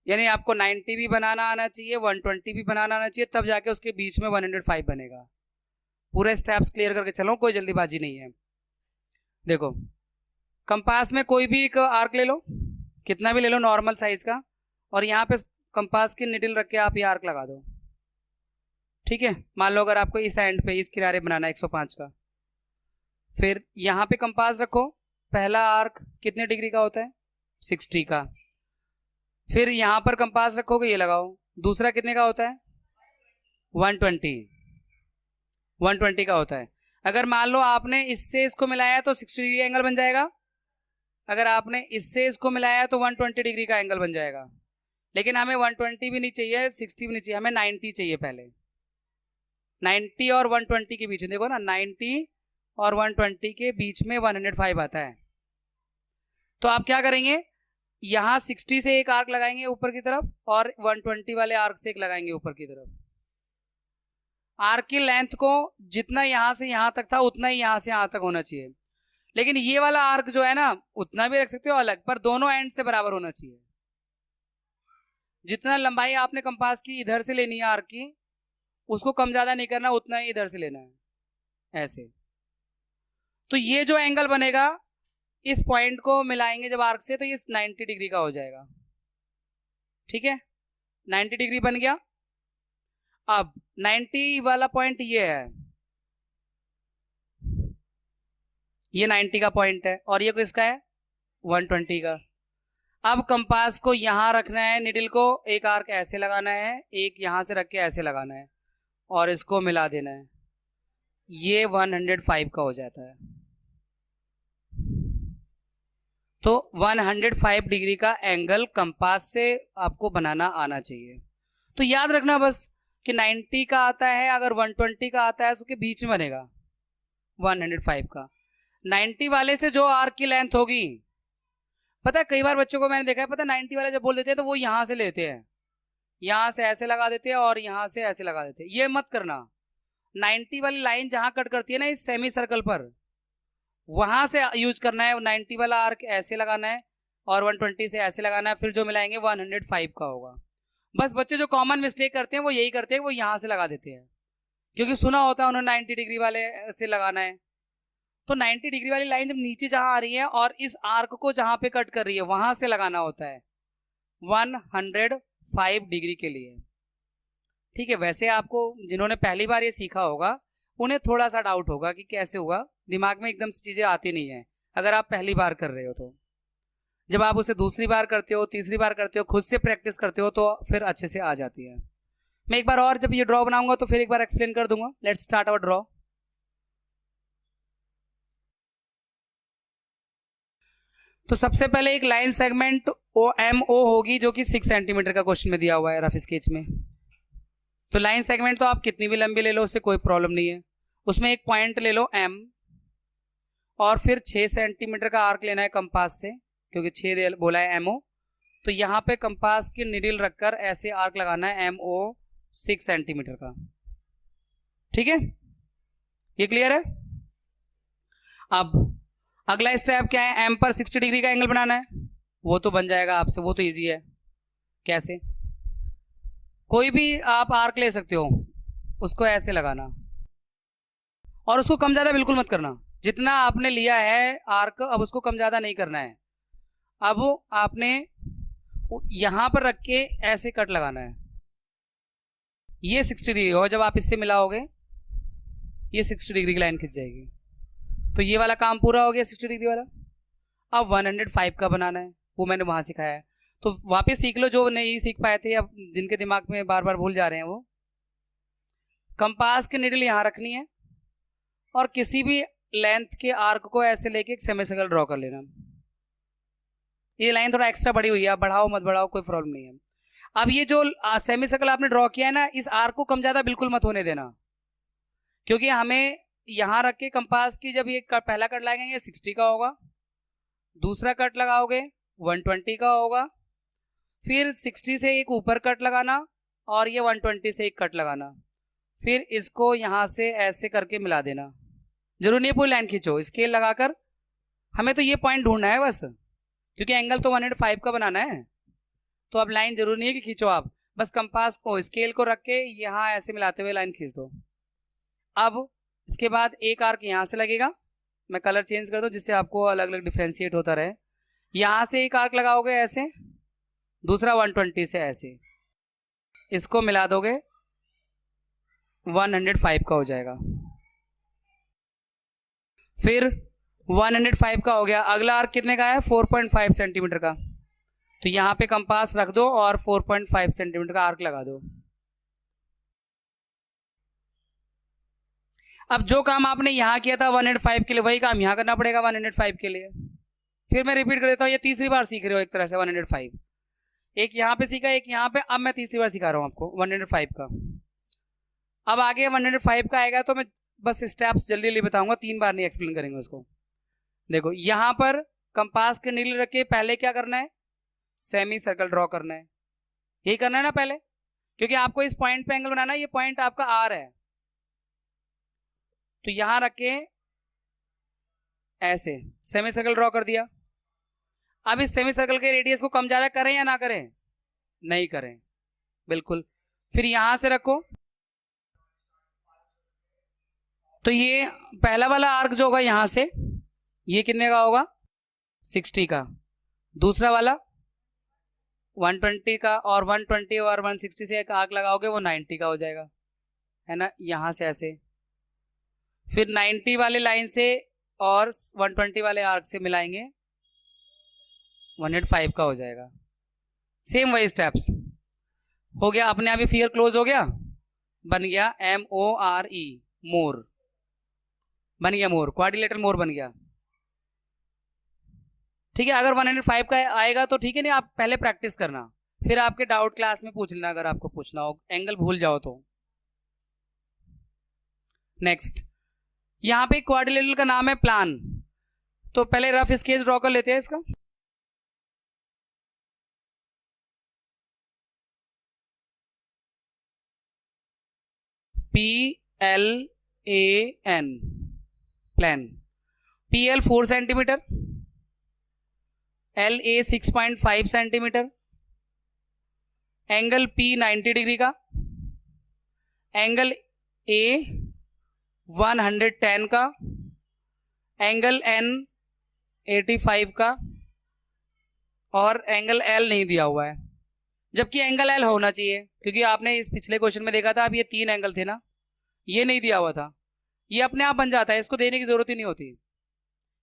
यानी आपको 90 भी बनाना आना चाहिए, 120 भी बनाना आना चाहिए, तब जाके उसके बीच में 105 बनेगा। पूरे स्टेप्स क्लियर करके चलो, कोई जल्दीबाजी नहीं है। देखो, कंपास में कोई भी एक आर्क ले लो, कितना भी ले लो नॉर्मल साइज का, और यहाँ पे कंपास की निडल रख के आप ये आर्क लगा दो। ठीक है, मान लो अगर आपको इस एंड पे, इस किनारे बनाना है 105 का, फिर यहाँ पे कंपास रखो, पहला आर्क कितने डिग्री का होता है 60 का, फिर यहाँ पर कंपास रखोगे, ये लगाओ, दूसरा कितने का होता है 120 का होता है। अगर मान लो आपने इससे इसको मिलाया तो 60 डिग्री एंगल बन जाएगा, अगर आपने इससे इसको मिलाया तो 120 डिग्री का एंगल बन जाएगा। लेकिन हमें 120 भी नहीं चाहिए, 60 भी नहीं चाहिए, हमें 90 चाहिए। पहले 90 और 120 के बीच में, देखो ना 90 और 120 के बीच में 105 आता है। तो आप क्या करेंगे, यहां 60 से एक आर्क लगाएंगे ऊपर की तरफ, और 120 वाले आर्क से एक लगाएंगे ऊपर की तरफ। आर्क की लेंथ को जितना यहां से यहां तक था उतना ही यहां से यहां तक होना चाहिए। लेकिन ये वाला आर्क जो है ना, उतना भी रख सकते हो अलग, पर दोनों एंड से बराबर होना चाहिए। जितना लंबाई आपने कंपास की इधर से लेनी है आर्क की, उसको कम ज्यादा नहीं करना, उतना ही इधर से लेना है, ऐसे। तो ये जो एंगल बनेगा, इस पॉइंट को मिलाएंगे जब आर्क से, तो ये 90 डिग्री का हो जाएगा। ठीक है, 90 डिग्री बन गया। अब 90 वाला पॉइंट ये है, ये 90 का पॉइंट है, और ये किसका है 120 का। अब कंपास को यहां रखना है, निडल को एक आर्क ऐसे लगाना है, एक यहां से रख के ऐसे लगाना है, और इसको मिला देना है, ये 105 का हो जाता है। तो 105 डिग्री का एंगल कंपास से आपको बनाना आना चाहिए। तो याद रखना बस कि 90 का आता है, अगर 120 का आता है तो उसके बीच में बनेगा 105 का। 90 वाले से जो आर्क की लेंथ होगी, पता है कई बार बच्चों को मैंने देखा है, पता है 90 वाले जब बोल देते हैं तो वो यहां से लेते हैं, यहां से ऐसे लगा देते हैं और यहां से ऐसे लगा देते हैं। ये मत करना। 90 वाली लाइन जहां कट करती है ना इस सेमी सर्कल पर, वहां से यूज करना है। 90 वाला आर्क ऐसे लगाना है और 120 से ऐसे लगाना है, फिर जो मिलाएंगे 105 का होगा। बस बच्चे जो कॉमन मिस्टेक करते हैं वो यही करते हैं, वो यहां से लगा देते हैं, क्योंकि सुना होता है उन्होंने 90 डिग्री वाले से लगाना है। तो 90 डिग्री वाली लाइन जब नीचे जहां आ रही है और इस आर्क को जहां पे कट कर रही है, वहां से लगाना होता है 105 डिग्री के लिए। ठीक है, वैसे आपको जिन्होंने पहली बार ये सीखा होगा उन्हें थोड़ा सा डाउट होगा कि कैसे हुआ, दिमाग में एकदम से चीजें आती नहीं है अगर आप पहली बार कर रहे हो। तो जब आप उसे दूसरी बार करते हो, तीसरी बार करते हो, खुद से प्रैक्टिस करते हो, तो फिर अच्छे से आ जाती है। मैं एक बार और जब ये ड्रॉ बनाऊंगा तो फिर एक बार एक्सप्लेन कर दूंगा। Let's start our draw. तो सबसे पहले एक लाइन सेगमेंट OMO होगी, जो कि 6 सेंटीमीटर का क्वेश्चन में दिया हुआ है रफ स्केच में। तो लाइन सेगमेंट तो आप कितनी भी लंबी ले लो, उससे कोई प्रॉब्लम नहीं है। उसमें एक पॉइंट ले लो M, और फिर 6 सेंटीमीटर का आर्क लेना है कंपास से, क्योंकि 6 बोला है MO। तो यहाँ पे कंपास की निडल रखकर ऐसे आर्क लगाना है MO 6 सेंटीमीटर का। ठीक है, ये क्लियर है? अब अगला स्टेप क्या है, एम पर 60 डिग्री का एंगल बनाना है, वो तो बन जाएगा आपसे, वो तो इजी है। कैसे? कोई भी आप आर्क ले सकते हो, उसको ऐसे लगाना और उसको कम ज़्यादा बिल्कुल मत करना। जितना आपने लिया है आर्क, अब उसको कम ज़्यादा नहीं करना है। अब आपने यहां पर रख के ऐसे कट लगाना है, ये 60 डिग्री हो, जब आप इससे मिलाओगे ये 60 डिग्री की लाइन खिंच जाएगी। तो ये वाला काम पूरा हो गया 60 डिग्री वाला। अब 105 का बनाना है, वो मैंने वहां सिखाया है, तो वापस सीख लो जो नहीं सीख पाए थे, अब जिनके दिमाग में बार बार भूल जा रहे हैं वो। कंपास की निडल यहां रखनी है और किसी भी लेंथ के आर्क को ऐसे लेके एक सेमी सर्कल ड्रॉ कर लेना। ये लाइन थोड़ा एक्स्ट्रा बड़ी हुई है, आप बढ़ाओ मत बढ़ाओ कोई प्रॉब्लम नहीं है। अब ये जो सेमी सर्कल आपने ड्रॉ किया है ना, इस आर्क को कम ज्यादा बिल्कुल मत होने देना, क्योंकि हमें यहां रख के कंपास की जब ये पहला कट लगाएंगे 60 का होगा, दूसरा कट लगाओगे 120 का होगा, फिर 60 से एक ऊपर कट लगाना और ये 120 से एक कट लगाना, फिर इसको यहां से ऐसे करके मिला देना। जरूर नहीं पूरी लाइन खींचो, स्केल लगाकर हमें तो ये पॉइंट ढूंढना है बस, क्योंकि एंगल तो 105 का बनाना है। तो अब लाइन जरूर नहीं है कि खींचो आप, बस कंपास को स्केल को रख के यहां ऐसे मिलाते हुए लाइन खींच दो। अब इसके बाद एक आर्क यहां से लगेगा, मैं कलर चेंज कर दूं जिससे आपको अलग अलग डिफ्रेंशिएट होता रहे। यहां से एक आर्क लगाओगे ऐसे, दूसरा 120 से ऐसे, इसको मिला दोगे 105 का हो जाएगा। फिर 105 का हो गया, अगला आर्क कितने का है, 4.5 सेंटीमीटर का, तो यहां पे कंपास रख दो और 4.5 सेंटीमीटर का आर्क लगा दो। अब जो काम आपने यहां किया था 105 के लिए, वही काम यहां करना पड़ेगा 105 के लिए। फिर मैं रिपीट कर देता हूं, ये तीसरी बार सीख रहे हो एक तरह से 105, एक यहां पे सीखा एक यहां पे, अब मैं तीसरी बार सिखा रहा हूं आपको 105 का। अब आगे 105 का आएगा तो मैं बस स्टेप्स जल्दी जल्दी बताऊंगा, 3 बार नहीं एक्सप्लेन करेंगे उसको। देखो यहां पर कंपास के नीडल रख के पहले क्या करना है, सेमी सर्कल ड्रॉ करना है, यही करना है ना पहले, क्योंकि आपको इस पॉइंट पे एंगल बनाना है, ये पॉइंट आपका आर है। तो यहां रख के ऐसे सेमी सर्कल ड्रॉ कर दिया। अब इस सेमी सर्कल के रेडियस को कम ज्यादा करें या ना करें, नहीं करें बिल्कुल। फिर यहां से रखो, तो ये पहला वाला आर्क जो होगा यहां से, ये कितने का होगा, 60 का, दूसरा वाला 120 का, और 120 और 160 से एक आर्क लगाओगे वो 90 का हो जाएगा, है ना, यहां से ऐसे। फिर 90 वाले लाइन से और 120 वाले आर्क से मिलाएंगे, 105 का हो जाएगा। सेम वही स्टेप्स हो गया, अपने आप ही फिगर क्लोज हो गया, बन गया MORE, मोर बन गया, मोर क्वाड्रिलेटरल मोर बन गया। ठीक है, अगर 105 का आएगा तो ठीक है, नहीं आप पहले प्रैक्टिस करना, फिर आपके डाउट क्लास में पूछ लेना अगर आपको पूछना हो, एंगल भूल जाओ तो। नेक्स्ट, यहां पे क्वाड्रिलेटरल का नाम है प्लान, तो पहले रफ स्केच ड्रॉ कर लेते हैं इसका। PLAN, plan. PL 4 centimetre, LA 6.5 centimetre, angle P 90 degree का, एंगल A 110 का, एंगल N 85 का, और एंगल L नहीं दिया हुआ है, जबकि एंगल L होना चाहिए, क्योंकि आपने इस पिछले क्वेश्चन में देखा था, अब ये 3 एंगल थे ना, ये नहीं दिया हुआ था, ये अपने आप बन जाता है, इसको देने की जरूरत ही नहीं होती,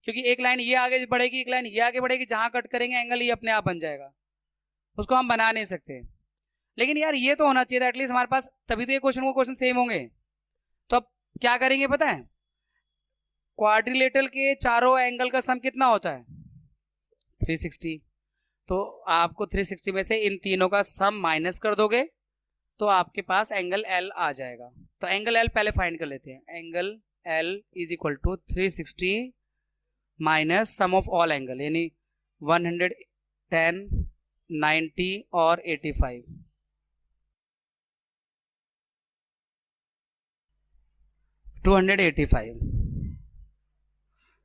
क्योंकि एक लाइन ये आगे बढ़ेगी, एक लाइन ये आगे बढ़ेगी, जहां कट करेंगे एंगल ये अपने आप बन जाएगा, उसको हम बना नहीं सकते। लेकिन यार ये तो होना चाहिए था एटलीस्ट हमारे पास, तभी तो ये क्वेश्चन सेम होंगे। तो अब क्या करेंगे पता है, क्वाड्रिलेटरल के चारों एंगल का सम कितना होता है, 360, तो आपको 360 में से इन तीनों का सम माइनस कर दोगे तो आपके पास एंगल L आ जाएगा। तो एंगल L पहले फाइंड कर लेते हैं, angle L is equal to 360 minus sum of all angle, यानी 110, 90 और 85। 285,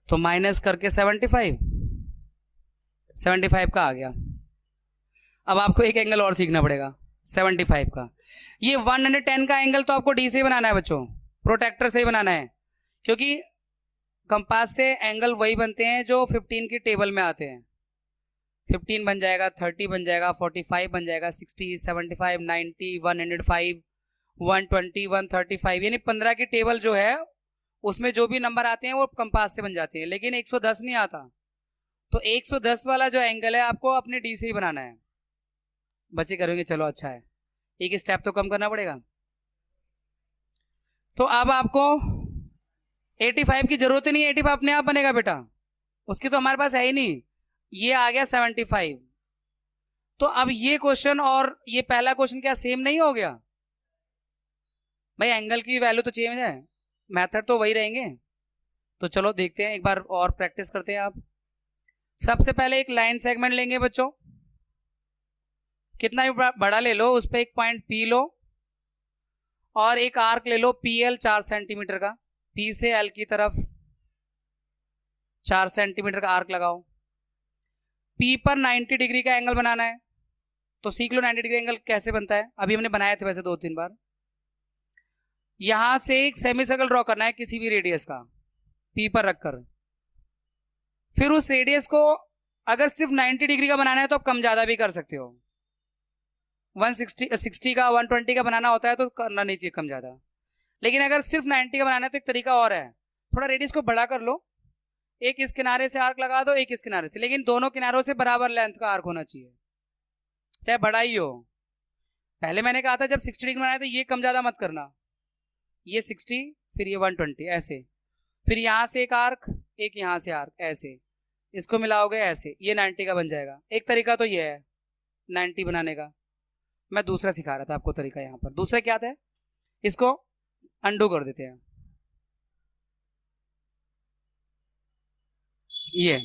तो माइनस करके 75 का आ गया। अब आपको एक एंगल और सीखना पड़ेगा 75 का। ये 110 का एंगल तो आपको डी से बनाना है बच्चों, प्रोटेक्टर से ही बनाना है, क्योंकि कंपास से एंगल वही बनते हैं जो 15 की टेबल में आते हैं। 15 बन जाएगा, 30 बन जाएगा, 45 बन जाएगा, 60, 75, 90, 105, 120, 135, यानी 15 की टेबल जो है उसमें जो भी नंबर आते हैं वो कंपास से बन जाते हैं, लेकिन 110 नहीं आता। तो 110 वाला जो एंगल है आपको अपने डी से ही बनाना है। बच्चे करेंगे, चलो अच्छा है, एक स्टेप तो कम करना पड़ेगा। तो अब आपको 85 की जरूरत ही नहीं है, 85 अपने आप बनेगा बेटा, उसकी तो हमारे पास है ही नहीं। ये आ गया 75। तो अब ये क्वेश्चन और ये पहला क्वेश्चन क्या सेम नहीं हो गया भाई? एंगल की वैल्यू तो चेंज है, मेथड तो वही रहेंगे। तो चलो देखते हैं, एक बार और प्रैक्टिस करते हैं। आप सबसे पहले एक लाइन सेगमेंट लेंगे बच्चों, कितना भी बड़ा ले लो, उस पर एक पॉइंट पी लो और एक आर्क ले लो पी एल 4 सेंटीमीटर का, पी से एल की तरफ 4 सेंटीमीटर का आर्क लगाओ। पी पर 90 डिग्री का एंगल बनाना है, तो सीख लो 90 डिग्री एंगल कैसे बनता है, अभी हमने बनाए थे वैसे 2-3 बार। यहां से एक सेमी सर्कल ड्रॉ करना है किसी भी रेडियस का, पी पर रखकर। फिर उस रेडियस को अगर सिर्फ 90 डिग्री का बनाना है तो आप कम ज्यादा भी कर सकते हो। 160 का 120 का बनाना होता है तो करना नहीं चाहिए कम ज्यादा, लेकिन अगर सिर्फ 90 का बनाना है तो एक तरीका और है, थोड़ा रेडियस को बड़ा कर लो, एक इस किनारे से आर्क लगा दो, एक इस किनारे से, लेकिन दोनों किनारों से बराबर लेंथ का आर्क होना चाहिए, चाहे बड़ा ही हो। पहले मैंने कहा था जब 60 डिग्री बनाया तो ये कम ज्यादा मत करना, ये 60 फिर ये 120 ऐसे, फिर यहां से एक आर्क, एक यहां से आर्क, ऐसे इसको मिलाओगे ऐसे, ये 90 का बन जाएगा। एक तरीका तो ये है 90 बनाने का, मैं दूसरा सिखा रहा था आपको तरीका। यहाँ पर दूसरा क्या था, इसको अंडू कर देते हैं। ये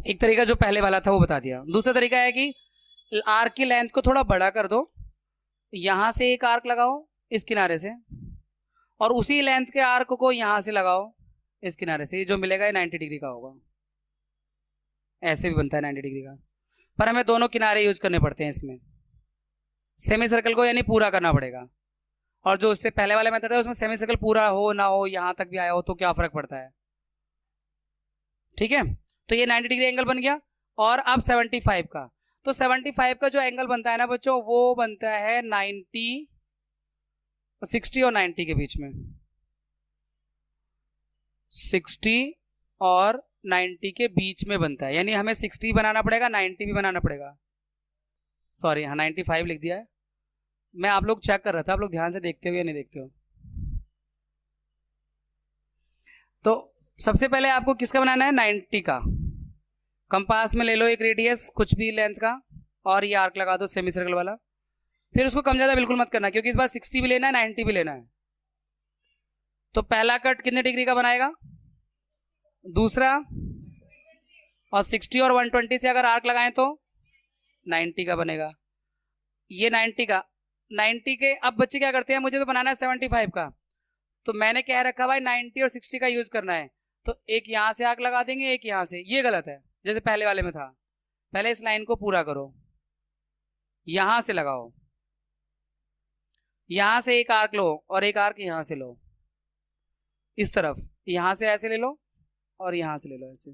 एक तरीका जो पहले वाला था वो बता दिया। दूसरा तरीका है कि आर्क की लेंथ को थोड़ा बड़ा कर दो, यहां से एक आर्क लगाओ इस किनारे से, और उसी लेंथ के आर्क को यहां से लगाओ इस किनारे से, ये जो मिलेगा ये 90 डिग्री का होगा। ऐसे भी बनता है 90 डिग्री का, पर हमें दोनों किनारे यूज करने पड़ते हैं इसमें, सेमी सर्कल को यानी पूरा करना पड़ेगा। और जो उससे पहले वाला मेथड है उसमें सेमी सर्कल पूरा हो ना हो, यहां तक भी आया हो तो क्या फर्क पड़ता है, ठीक है। तो ये 90 डिग्री एंगल बन गया। और अब 75 का, तो 75 का जो एंगल बनता है ना बच्चों, वो बनता है 60 और 90 के बीच में, 60 और 90 के बीच में बनता है, यानी हमें 60 बनाना पड़ेगा, 90 भी बनाना पड़ेगा। सॉरी, हाँ 95 लिख दिया है, मैं आप लोग चेक कर रहा था, आप लोग ध्यान से देखते हो या नहीं देखते हो। तो सबसे पहले आपको किसका बनाना है, 90 का। कंपास में ले लो एक रेडियस कुछ भी लेंथ का, और ये आर्क लगा दो सेमी सर्कल वाला। फिर उसको कम ज्यादा बिल्कुल मत करना, क्योंकि इस बार 60 भी लेना है 90 भी लेना है। तो पहला कट कितने डिग्री का बनाएगा, दूसरा, और 60 और 120 से अगर आर्क लगाएं तो 90 का बनेगा। ये 90 का, 90 के अब बच्चे क्या करते हैं, मुझे तो बनाना है 75 का, तो मैंने क्या रखा भाई 90 और 60 का यूज करना है, तो एक यहां से आर्क लगा देंगे, एक यहां से। ये गलत है, जैसे पहले वाले में था। पहले इस लाइन को पूरा करो, यहां से लगाओ, यहां से एक आर्क लो और एक आर्क यहां से लो, इस तरफ यहां से ऐसे ले लो और यहां से ले लो ऐसे।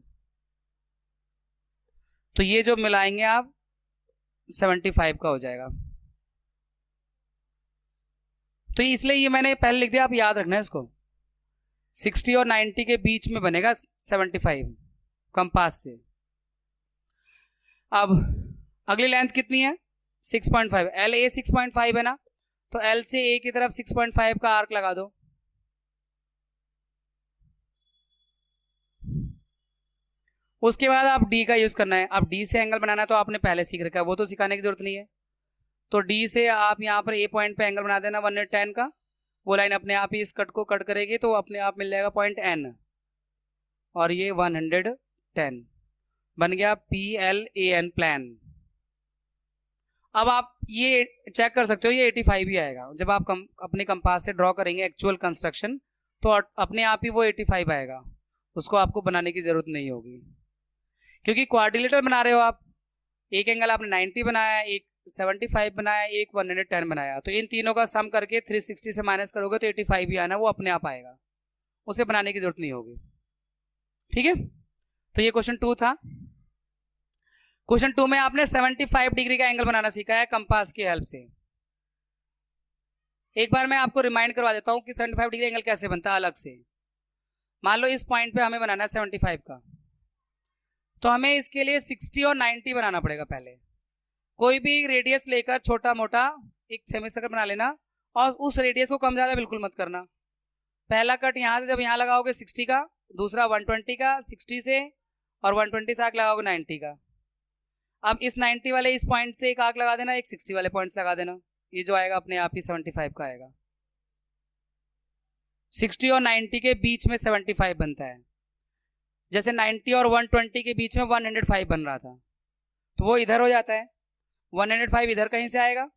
तो ये जो मिलाएंगे आप 75 का हो जाएगा। तो इसलिए ये मैंने पहले लिख दिया, आप याद रखना है इसको। 60 और 90 के बीच में बनेगा 75 कंपास से। अब अगली लेंथ कितनी है, 6.5, एल ए 6.5 है ना, तो एल से ए की तरफ 6.5 का आर्क लगा दो। उसके बाद आप डी का यूज करना है। अब डी से एंगल बनाना है तो आपने पहले सीख रखा है, वो तो सिखाने की जरूरत नहीं है। तो डी से आप यहाँ पर ए पॉइंट पे एंगल बना देना 110 का, वो लाइन अपने आप ही इस कट को कट करेगी, तो अपने आप मिल जाएगा पॉइंट एन, और ये 110 बन गया PLAN प्लान। अब आप ये चेक कर सकते हो, ये 85 ही आएगा। जब आप अपने कंपास से ड्रॉ करेंगे एक्चुअल कंस्ट्रक्शन तो अपने आप ही वो 85 आएगा, उसको आपको बनाने की ज़रूरत नहीं होगी, क्योंकि क्वाड्रिलेटरल बना रहे हो आप। एक एंगल आपने 90 बनाया, एक 75 बनाया, एक 110 बनाया, तो इन तीनों का सम करके 360 से माइनस करोगे तो 85 ही आना, वो अपने आप आएगा, उसे बनाने की जरूरत नहीं होगी। ठीक है, तो ये क्वेश्चन 2 था। क्वेश्चन 2 में आपने 75 डिग्री का एंगल बनाना सीखा है कंपास की हेल्प से। एक बार मैं आपको रिमाइंड करवा देता हूं कि 75 डिग्री एंगल कैसे बनता है अलग से। मान लो इस पॉइंट पे हमें बनाना है 75 का, तो हमें इसके लिए 60 और 90 बनाना पड़ेगा। पहले कोई भी रेडियस लेकर छोटा मोटा एक सेमी सर्कल बना लेना, और उस रेडियस को कम ज्यादा बिल्कुल मत करना। पहला कट यहाँ से जब यहाँ लगाओगे 60 का, दूसरा 120 का 60 से, और 120 से आग लगाओगे 90 का। अब इस 90 वाले इस पॉइंट से एक आग लगा देना, एक 60 वाले पॉइंट से लगा देना, ये जो आएगा अपने आप ही 75 का आएगा। 60 और 90 के बीच में 75 बनता है, जैसे 90 और 120 के बीच में 105 बन रहा था, तो वो इधर हो जाता है, 105 इधर कहीं से आएगा,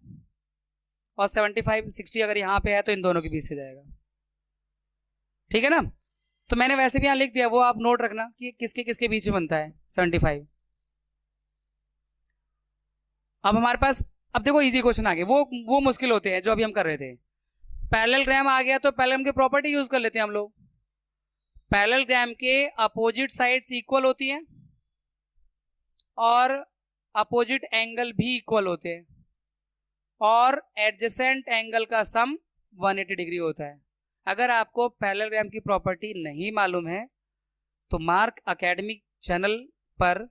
और 75 60 अगर यहाँ पे है तो इन दोनों के बीच से जाएगा। ठीक है ना, तो मैंने वैसे भी यहाँ लिख दिया, वो आप नोट रखना कि किसके किसके बीच में बनता है 75। अब हमारे पास, अब देखो इजी क्वेश्चन आ गए, वो मुश्किल होते हैं जो अभी हम कर रहे थे। पैरेललोग्राम आ गया तो पैरेललोग्राम की प्रॉपर्टी यूज कर लेते हैं हम लोग। पैरेललोग्राम के अपोजिट साइड्स इक्वल होती हैं और अपोजिट एंगल भी इक्वल होते हैं, और एडजेसेंट एंगल का सम 180 डिग्री होता है। अगर आपको पैरेललोग्राम की प्रॉपर्टी नहीं मालूम है तो मार्क एकेडमिक चैनल पर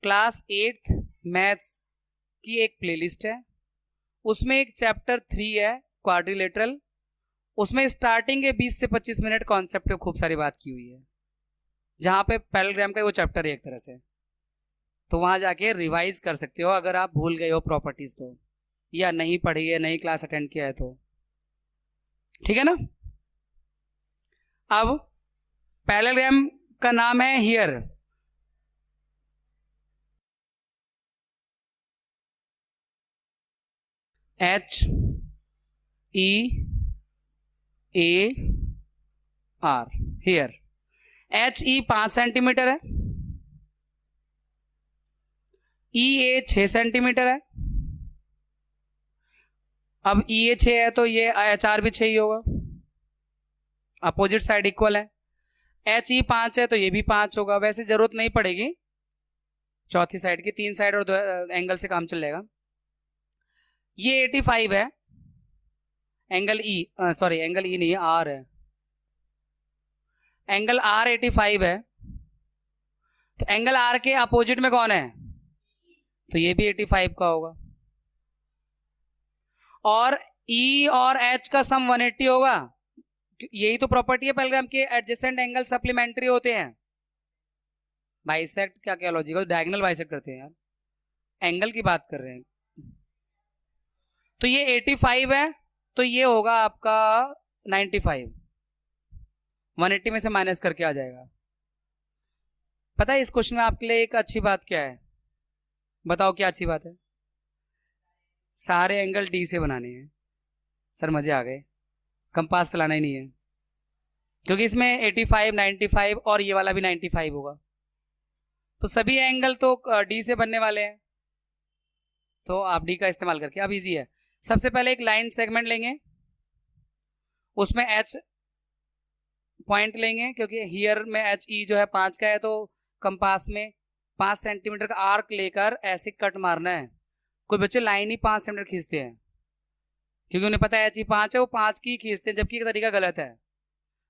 क्लास 8th मैथ्स की एक प्लेलिस्ट है, उसमें एक चैप्टर 3 है क्वाड्रिलेटरल, उसमें स्टार्टिंग के 20 से 25 मिनट कॉन्सेप्ट पे खूब सारी बात की हुई है, जहां पे पैरेललोग्राम का वो चैप्टर है एक तरह से। तो वहां जाके रिवाइज कर सकते हो अगर आप भूल गए हो प्रॉपर्टीज तो, या नहीं पढ़ी है, नई क्लास अटेंड किया है तो। ठीक है ना। अब पैरेललोग्राम का नाम है here, HEAR, here. HE 5 centimetre है, EA 6 सेंटीमीटर है। अब EA 6 है तो ये HR भी 6 ही होगा, अपोजिट साइड इक्वल है। HE 5 है तो ये भी 5 होगा, वैसे जरूरत नहीं पड़ेगी चौथी साइड की, 3 साइड और 2 एंगल से काम चल जाएगा। ये 85 है, angle E, sorry angle E नहीं है, R है, एंगल R 85 है, तो एंगल R के अपोजिट में कौन है, तो ये भी 85 का होगा, और E और H का सम 180 होगा। यही तो प्रॉपर्टी है पैरेललोग्राम के, एडजेसेंट एंगल सप्लीमेंट्री होते हैं। बाइसेक्ट क्या लॉजिक है, डायगोनल बाइसेक्ट करते हैं यार, एंगल की बात कर रहे हैं। तो ये 85 है तो ये होगा आपका 95, 180 में से माइनस करके आ जाएगा। पता है इस क्वेश्चन में आपके लिए एक अच्छी बात क्या है, बताओ क्या अच्छी बात है? सारे एंगल D से बनाने हैं। सर मजे आ गए, कंपास चलाना ही नहीं है, क्योंकि इसमें 85, 95 और ये वाला भी 95 होगा, तो सभी एंगल तो D से बनने वाले हैं, तो आप D का इस्तेमाल करके, अब इजी है। सबसे पहले एक लाइन सेगमेंट लेंगे, उसमें H पॉइंट लेंगे, क्योंकि हियर में HE जो है 5 का है, तो कंपास में 5 सेंटीमीटर का आर्क लेकर ऐसे कट मारना है। कोई बच्चे लाइन ही 5 सेंटीमीटर खींचते हैं, क्योंकि उन्हें पता है HE 5 है, वो 5 की खींचते हैं, जबकि तरीका गलत है।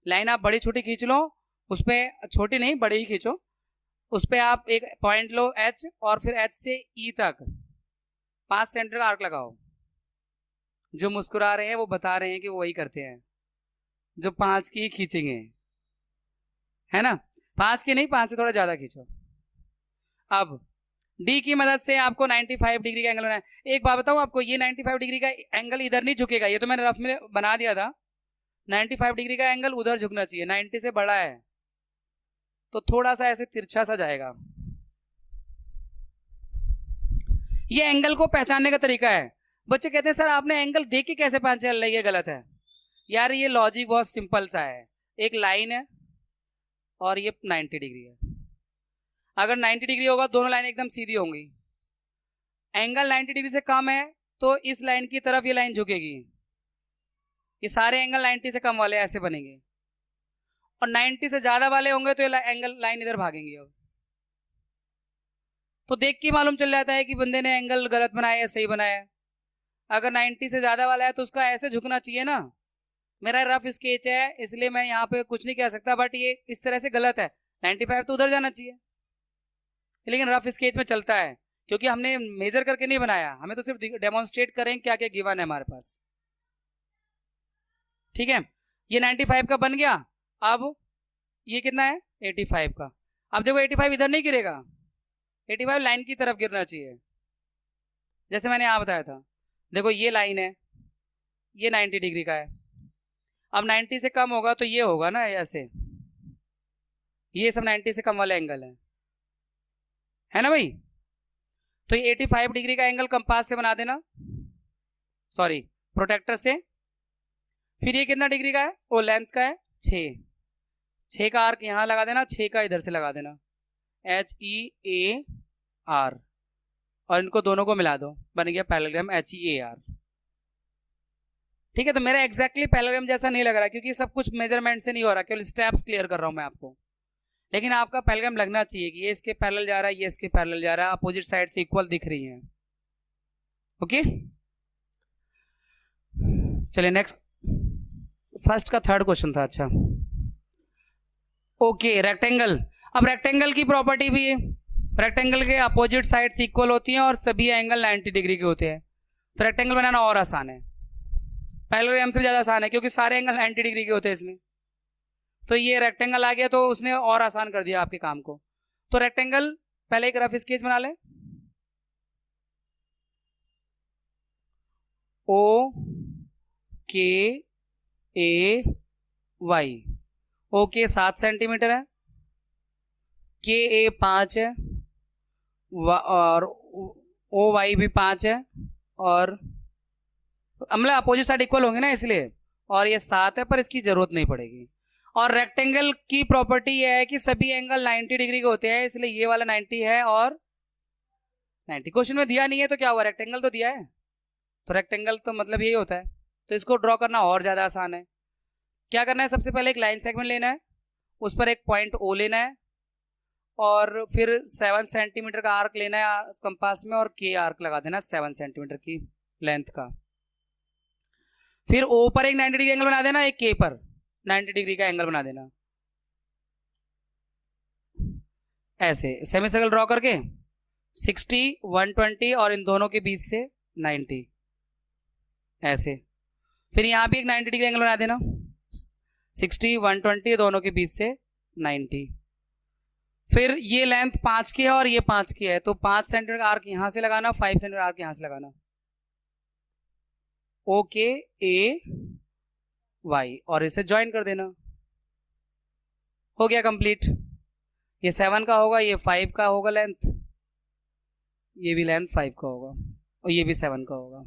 लाइन आप बड़ी छोटी खींच लो, उस पर छोटी नहीं बड़ी ही खींचो, उस पर आप एक पॉइंट लो H, और फिर H से E तक 5 सेंटीमीटर का आर्क लगाओ। जो मुस्कुरा रहे हैं वो बता रहे हैं कि वो वही करते हैं जो 5 की खींचेंगे, है ना। 5 की नहीं, 5 से थोड़ा ज्यादा खींचो। अब D की मदद से आपको 95 डिग्री का एंगल बनाना है। एक बात बताऊं आपको, ये 95 डिग्री का एंगल इधर नहीं झुकेगा, ये तो मैंने रफ में बना दिया था। 95 डिग्री का एंगल उधर झुकना चाहिए, 90 से बड़ा है तो थोड़ा सा ऐसे तिरछा सा जाएगा। ये एंगल को पहचानने का तरीका है। बच्चे कहते हैं सर आपने एंगल देख के कैसे पहचान लिया, ये गलत है। यार ये लॉजिक बहुत सिंपल सा है, एक लाइन है और ये 90 डिग्री है। अगर 90 डिग्री होगा दोनों लाइन एकदम सीधी होंगी। एंगल 90 डिग्री से कम है तो इस लाइन की तरफ ये लाइन झुकेगी। ये सारे एंगल 90 से कम वाले ऐसे बनेंगे, और 90 से ज्यादा वाले होंगे तो ये एंगल लाइन इधर भागेंगी। अब तो देख के मालूम चल जाता है कि बंदे ने एंगल गलत बनाया या सही बनाया। अगर 90 से ज्यादा वाला है तो उसका ऐसे झुकना चाहिए ना। मेरा रफ स्केच है इसलिए मैं यहाँ पे कुछ नहीं कह सकता, बट ये इस तरह से गलत है। 95 तो उधर जाना चाहिए, लेकिन रफ स्केच में चलता है क्योंकि हमने मेजर करके नहीं बनाया, हमें तो सिर्फ डेमोन्स्ट्रेट करें क्या क्या गिवन है हमारे पास। ठीक है, ये 95 का बन गया। अब ये कितना है 85 का। अब देखो 85 इधर नहीं गिरेगा, 85 लाइन की तरफ गिरना चाहिए, जैसे मैंने यहाँ बताया था। देखो ये लाइन है, ये 90 डिग्री का है। अब 90 से कम होगा तो ये होगा ना ऐसे, ये सब 90 से कम वाले एंगल है ना भाई। तो ये 85 डिग्री का एंगल कंपास से बना देना, सॉरी प्रोटेक्टर से। फिर ये कितना डिग्री का है, वो लेंथ का है 6 का आर्क यहाँ लगा देना, 6 का इधर से लगा देना, HEAR, और इनको दोनों को मिला दो, बन गया पैरेललोग्राम HEAR। ठीक है, तो मेरा एग्जैक्टली पैरेललोग्राम जैसा नहीं लग रहा क्योंकि सब कुछ मेजरमेंट से नहीं हो रहा, केवल स्टेप्स क्लियर कर रहा हूं मैं आपको। लेकिन आपका पैरेललोग्राम लगना चाहिए कि ये इसके पैरेलल जा रहा है, ये इसके पैरेलल जा रहा है, अपोजिट साइड से इक्वल दिख रही है। ओके, चलिए नेक्स्ट। फर्स्ट का थर्ड क्वेश्चन था। अच्छा ओके, रेक्टेंगल। अब रेक्टेंगल की प्रॉपर्टी भी है, रेक्टेंगल के अपोजिट साइड्स इक्वल होती हैं और सभी एंगल 90 डिग्री के होते हैं। तो रेक्टेंगल बनाना और आसान है, पैरेललोग्राम से ज़्यादा आसान है क्योंकि सारे एंगल 90 डिग्री के होते हैं इसमें। तो ये रेक्टेंगल आ गया तो उसने और आसान कर दिया आपके काम को। तो रेक्टेंगल पहले एक रफ स्केच बना लें। OKAY, ओके 7 सेंटीमीटर है, KA 5 है, और OY भी 5 है, और मतलब अपोजिट साइड इक्वल होंगे ना इसलिए, और ये 7 है पर इसकी जरूरत नहीं पड़ेगी। और रेक्टेंगल की प्रॉपर्टी ये है कि सभी एंगल 90 डिग्री के होते हैं, इसलिए ये वाला 90 है और 90। क्वेश्चन में दिया नहीं है तो क्या हुआ, रेक्टेंगल तो दिया है, तो रेक्टेंगल तो मतलब यही होता है। तो इसको ड्रॉ करना और ज़्यादा आसान है। क्या करना है, सबसे पहले एक लाइन सेगमेंट लेना है, उस पर एक पॉइंट O लेना है, और फिर 7 सेंटीमीटर का आर्क लेना है कंपास में, और K आर्क लगा देना 7 सेंटीमीटर की लेंथ का। फिर O पर एक 90 डिग्री एंगल बना देना, एक K पर 90 डिग्री का एंगल बना देना, ऐसे सेमी सर्कल ड्रॉ करके 60, 120 और इन दोनों के बीच से 90 ऐसे। फिर यहाँ भी एक 90 डिग्री एंगल बना देना, 60, 120 दोनों के बीच से 90। फिर ये लेंथ 5 की है और ये 5 की है, तो 5 सेंटीमीटर का आर्क यहाँ से लगाना, 5 सेंटीमीटर आर्क यहाँ से लगाना, OKAY, और इसे ज्वाइन कर देना। हो गया कंप्लीट। ये 7 का होगा, ये 5 का होगा लेंथ, ये भी लेंथ 5 का होगा, और ये भी 7 का होगा।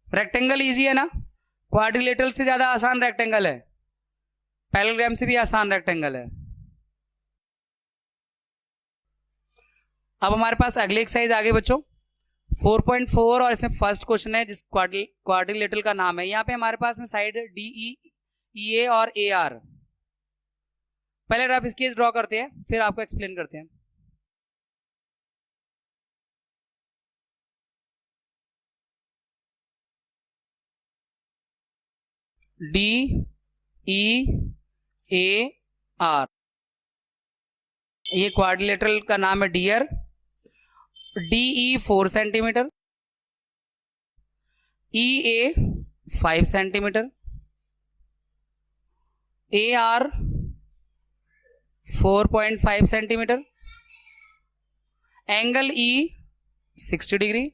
रेक्टेंगल इजी है ना, क्वाड्रिलेटरल से ज्यादा आसान रेक्टेंगल है, पैरेललोग्राम से भी आसान रेक्टेंगल है। अब हमारे पास अगले एक्सरसाइज आगे बच्चों 4.4, और इसमें फर्स्ट क्वेश्चन है जिस क्वाड्रिलेटरल का नाम है। यहाँ पे हमारे पास में साइड DE, EA और AR। पहले रफ स्केच ड्रॉ करते हैं फिर आपको एक्सप्लेन करते हैं। DEAR, ये क्वाड्रिलेटरल का नाम है dear. DE 4 centimetre, EA 5 centimetre, AR 4.5 centimetre, angle E 60 degree,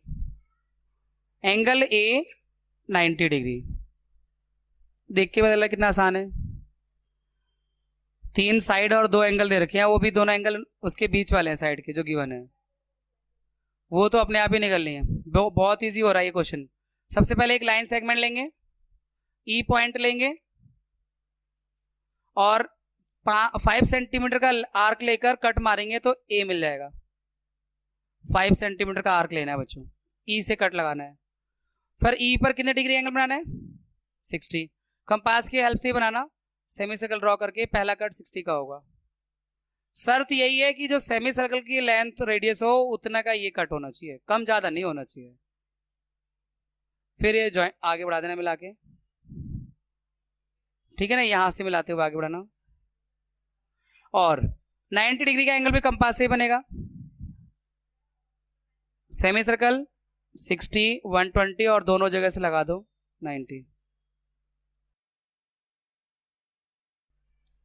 angle A 90 degree. देख के पता लगा कितना आसान है। 3 साइड और 2 एंगल दे रखे हैं, वो भी दोनों एंगल उसके बीच वाले हैं साइड के जो गिवन है, वो तो अपने आप ही निकलनी है। बहुत इजी हो रहा है ये क्वेश्चन। सबसे पहले एक लाइन सेगमेंट लेंगे, ई पॉइंट लेंगे और 5 सेंटीमीटर का आर्क लेकर कट मारेंगे तो ए मिल जाएगा। 5 सेंटीमीटर का आर्क लेना है बच्चों, ई से कट लगाना है। फिर ई पर कितने डिग्री एंगल बनाना है? 60। कंपास की हेल्प से बनाना, सेमी सर्कल ड्रॉ करके पहला कट 60 का होगा। शर्त यही है कि जो सेमी सर्कल की लेंथ रेडियस हो उतना का ये कट होना चाहिए, कम ज्यादा नहीं होना चाहिए। फिर ये जॉइंट आगे बढ़ा देना मिला के, ठीक है ना, यहां से मिलाते हुए आगे बढ़ाना। और 90 डिग्री का एंगल भी कंपास से ही बनेगा। सेमी सर्कल 60, 120 और दोनों जगह से लगा दो 90।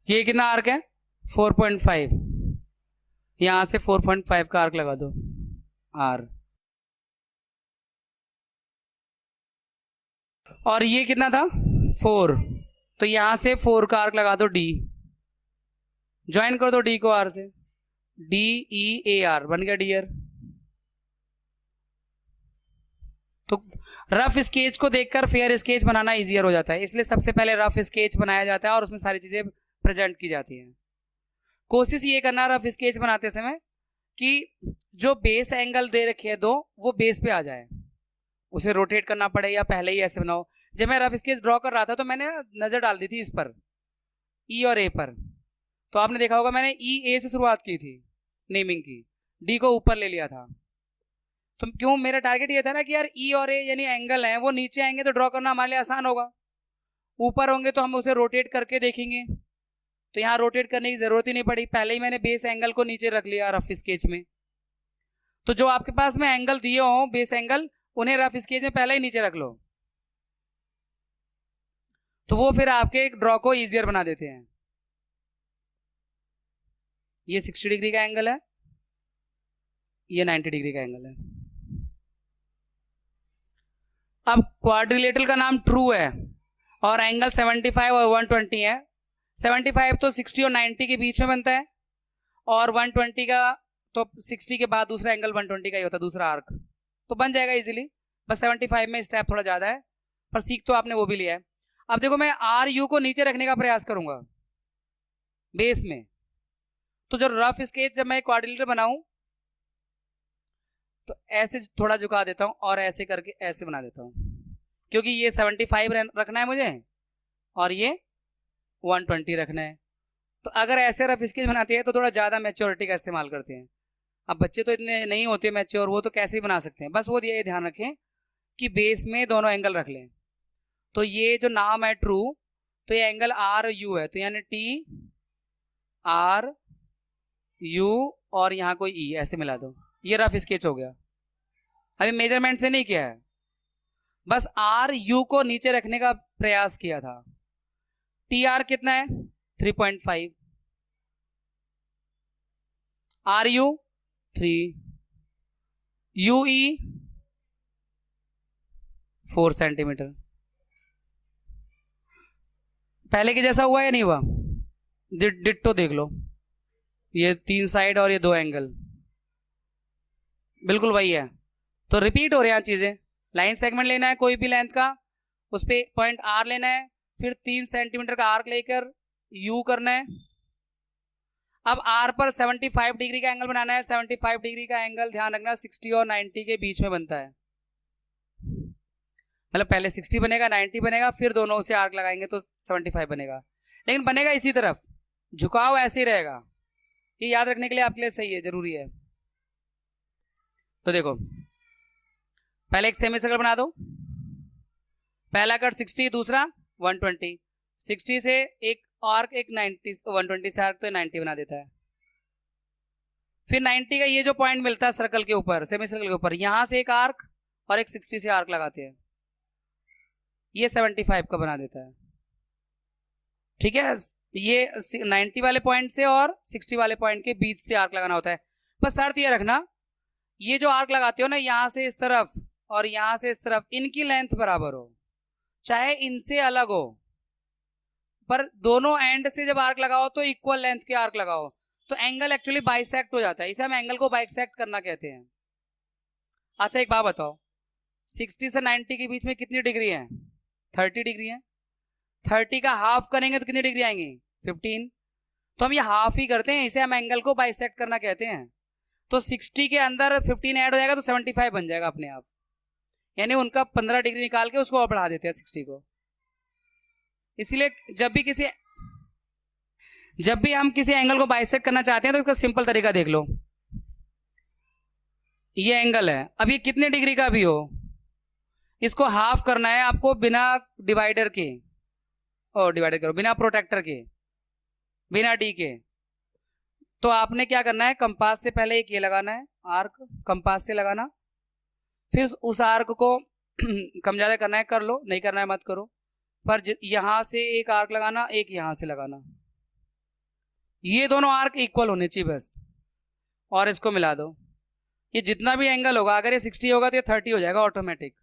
ये कितना आर्क है? 4.5। यहां से 4.5 का आर्क लगा दो आर। और ये कितना था? 4, तो यहां से 4 का आर्क लगा दो डी। ज्वाइन कर दो डी को आर से, डी ई ए आर बन गया डियर। तो रफ स्केच को देखकर फेयर स्केच बनाना इजियर हो जाता है, इसलिए सबसे पहले रफ स्केच बनाया जाता है और उसमें सारी चीजें प्रेजेंट की जाती हैं। कोशिश ये करना रफ स्केच बनाते समय कि जो बेस एंगल दे रखे हैं दो, वो बेस पे आ जाए, उसे रोटेट करना पड़े या पहले ही ऐसे बनाओ। जब मैं रफ स्केच ड्रॉ कर रहा था तो मैंने नजर डाल दी थी इस पर, ई और ए पर, तो आपने देखा होगा मैंने ई ए से शुरुआत की थी नेमिंग की, डी को ऊपर ले लिया था। तो क्यों, मेरा टारगेट ये था ना कि यार ई और ए यानी एंगल हैं, वो नीचे आएंगे तो ड्रॉ करना हमारे लिए आसान होगा, ऊपर होंगे तो हम उसे रोटेट करके देखेंगे। तो यहाँ रोटेट करने की जरूरत ही नहीं पड़ी, पहले ही मैंने बेस एंगल को नीचे रख लिया रफ स्केच में। तो जो आपके पास में एंगल दिए हो बेस एंगल, उन्हें रफ स्केच में पहले ही नीचे रख लो, तो वो फिर आपके ड्रॉ को इजियर बना देते हैं। ये 60 डिग्री का एंगल है, ये 90 डिग्री का एंगल है। अब क्वाड्रिलेटरल का नाम ट्रू है और एंगल 75 और 120 है। 75 तो 60 और 90 के बीच में बनता है, और 120 का तो 60 के बाद दूसरा एंगल 120 का ही होता है, दूसरा आर्क, तो बन जाएगा इजीली। बस 75 में स्टेप थोड़ा ज्यादा है, पर सीख तो आपने वो भी लिया है। अब देखो मैं आर यू को नीचे रखने का प्रयास करूंगा बेस में, तो जो रफ स्केच जब मैं क्वाड्रिलेटरल बनाऊं तो ऐसे थोड़ा झुका देता हूं और ऐसे करके ऐसे बना देता हूं, क्योंकि ये 75 रखना है मुझे और ये 120 रखना है। तो अगर ऐसे रफ स्केच बनाते हैं तो थोड़ा ज़्यादा मैच्योरिटी का इस्तेमाल करते हैं। अब बच्चे तो इतने नहीं होते मैच्योर, वो तो कैसे ही बना सकते हैं, बस वो ये ध्यान रखें कि बेस में दोनों एंगल रख लें। तो ये जो नाम है ट्रू, तो ये एंगल आर यू है, तो यानी टी आर यू और यहाँ कोई ई ऐसे मिला दो, ये रफ स्केच हो गया। अभी मेजरमेंट से नहीं किया है, बस आर यू को नीचे रखने का प्रयास किया था। टी आर कितना है? 3.5, R U 3, U E 4 centimetre. पहले के जैसा हुआ या नहीं हुआ? डिट्टो देख लो, ये 3 साइड और ये 2 एंगल बिल्कुल वही है। तो रिपीट हो रहे हैं चीजें। लाइन सेगमेंट लेना है कोई भी लेंथ का, उस पर पॉइंट आर लेना है, फिर 3 सेंटीमीटर का आर्क लेकर यू करना है। अब आर पर 75 डिग्री का एंगल बनाना है। 75 डिग्री का एंगल ध्यान रखना 60 और 90 के बीच में बनता है, मतलब पहले 60 बनेगा 90 बनेगा, फिर दोनों से आर्क लगाएंगे तो 75 बनेगा, लेकिन बनेगा इसी तरफ, झुकाव ऐसे ही रहेगा। ये याद रखने के लिए आपके लिए सही है, जरूरी है। तो देखो पहले एक सेमी सर्कल बना दो, पहला कट 60, दूसरा 120, 60 से एक आर्क, एक 90, 120 से आर्क, तो 90 बना देता है। फिर 90 का ये जो पॉइंट मिलता है सर्कल के ऊपर, सेमी सर्कल के ऊपर, यहां से एक आर्क और एक 60 से आर्क लगाते हैं, ये 75 का बना देता है। ठीक है, ये 90 वाले पॉइंट से और 60 वाले पॉइंट के बीच से आर्क लगाना होता है। बस शर्त ये रखना, ये जो आर्क लगाते हो ना, यहां से इस तरफ और यहां से इस तरफ, इनकी लेंथ बराबर हो, चाहे इनसे अलग हो, पर दोनों एंड से जब आर्क लगाओ तो इक्वल लेंथ के आर्क लगाओ, तो एंगल एक्चुअली बाइसेक्ट हो जाता है, इसे हम एंगल को बाइसेक्ट करना कहते हैं। अच्छा एक बात बताओ, 60 से 90 के बीच में कितनी डिग्री है? 30 डिग्री है। 30 का हाफ करेंगे तो कितनी डिग्री आएंगी? 15। तो हम ये हाफ ही करते हैं, इसे हम एंगल को बाइसेक्ट करना कहते हैं। तो 60 के अंदर 15 ऐड हो जाएगा तो 75 बन जाएगा अपने आप, यानी उनका 15 डिग्री निकाल के उसको और बढ़ा देते हैं 60 को। इसलिए जब भी हम किसी एंगल को बाइसेक्ट करना चाहते हैं तो इसका सिंपल तरीका देख लो। ये एंगल है, अब ये कितने डिग्री का भी हो, इसको हाफ करना है आपको बिना डिवाइडर के, और डिवाइडर करो बिना प्रोटेक्टर के, बिना डी के। तो आपने क्या करना है, कंपास से पहले एक ये लगाना है आर्क, कंपास से लगाना, फिर उस आर्क को कम ज़्यादा करना है कर लो, नहीं करना है मत करो, पर यहां से एक आर्क लगाना, एक यहां से लगाना, ये दोनों आर्क इक्वल होने चाहिए बस, और इसको मिला दो। ये जितना भी एंगल होगा, अगर ये 60 होगा तो ये 30 हो जाएगा ऑटोमेटिक।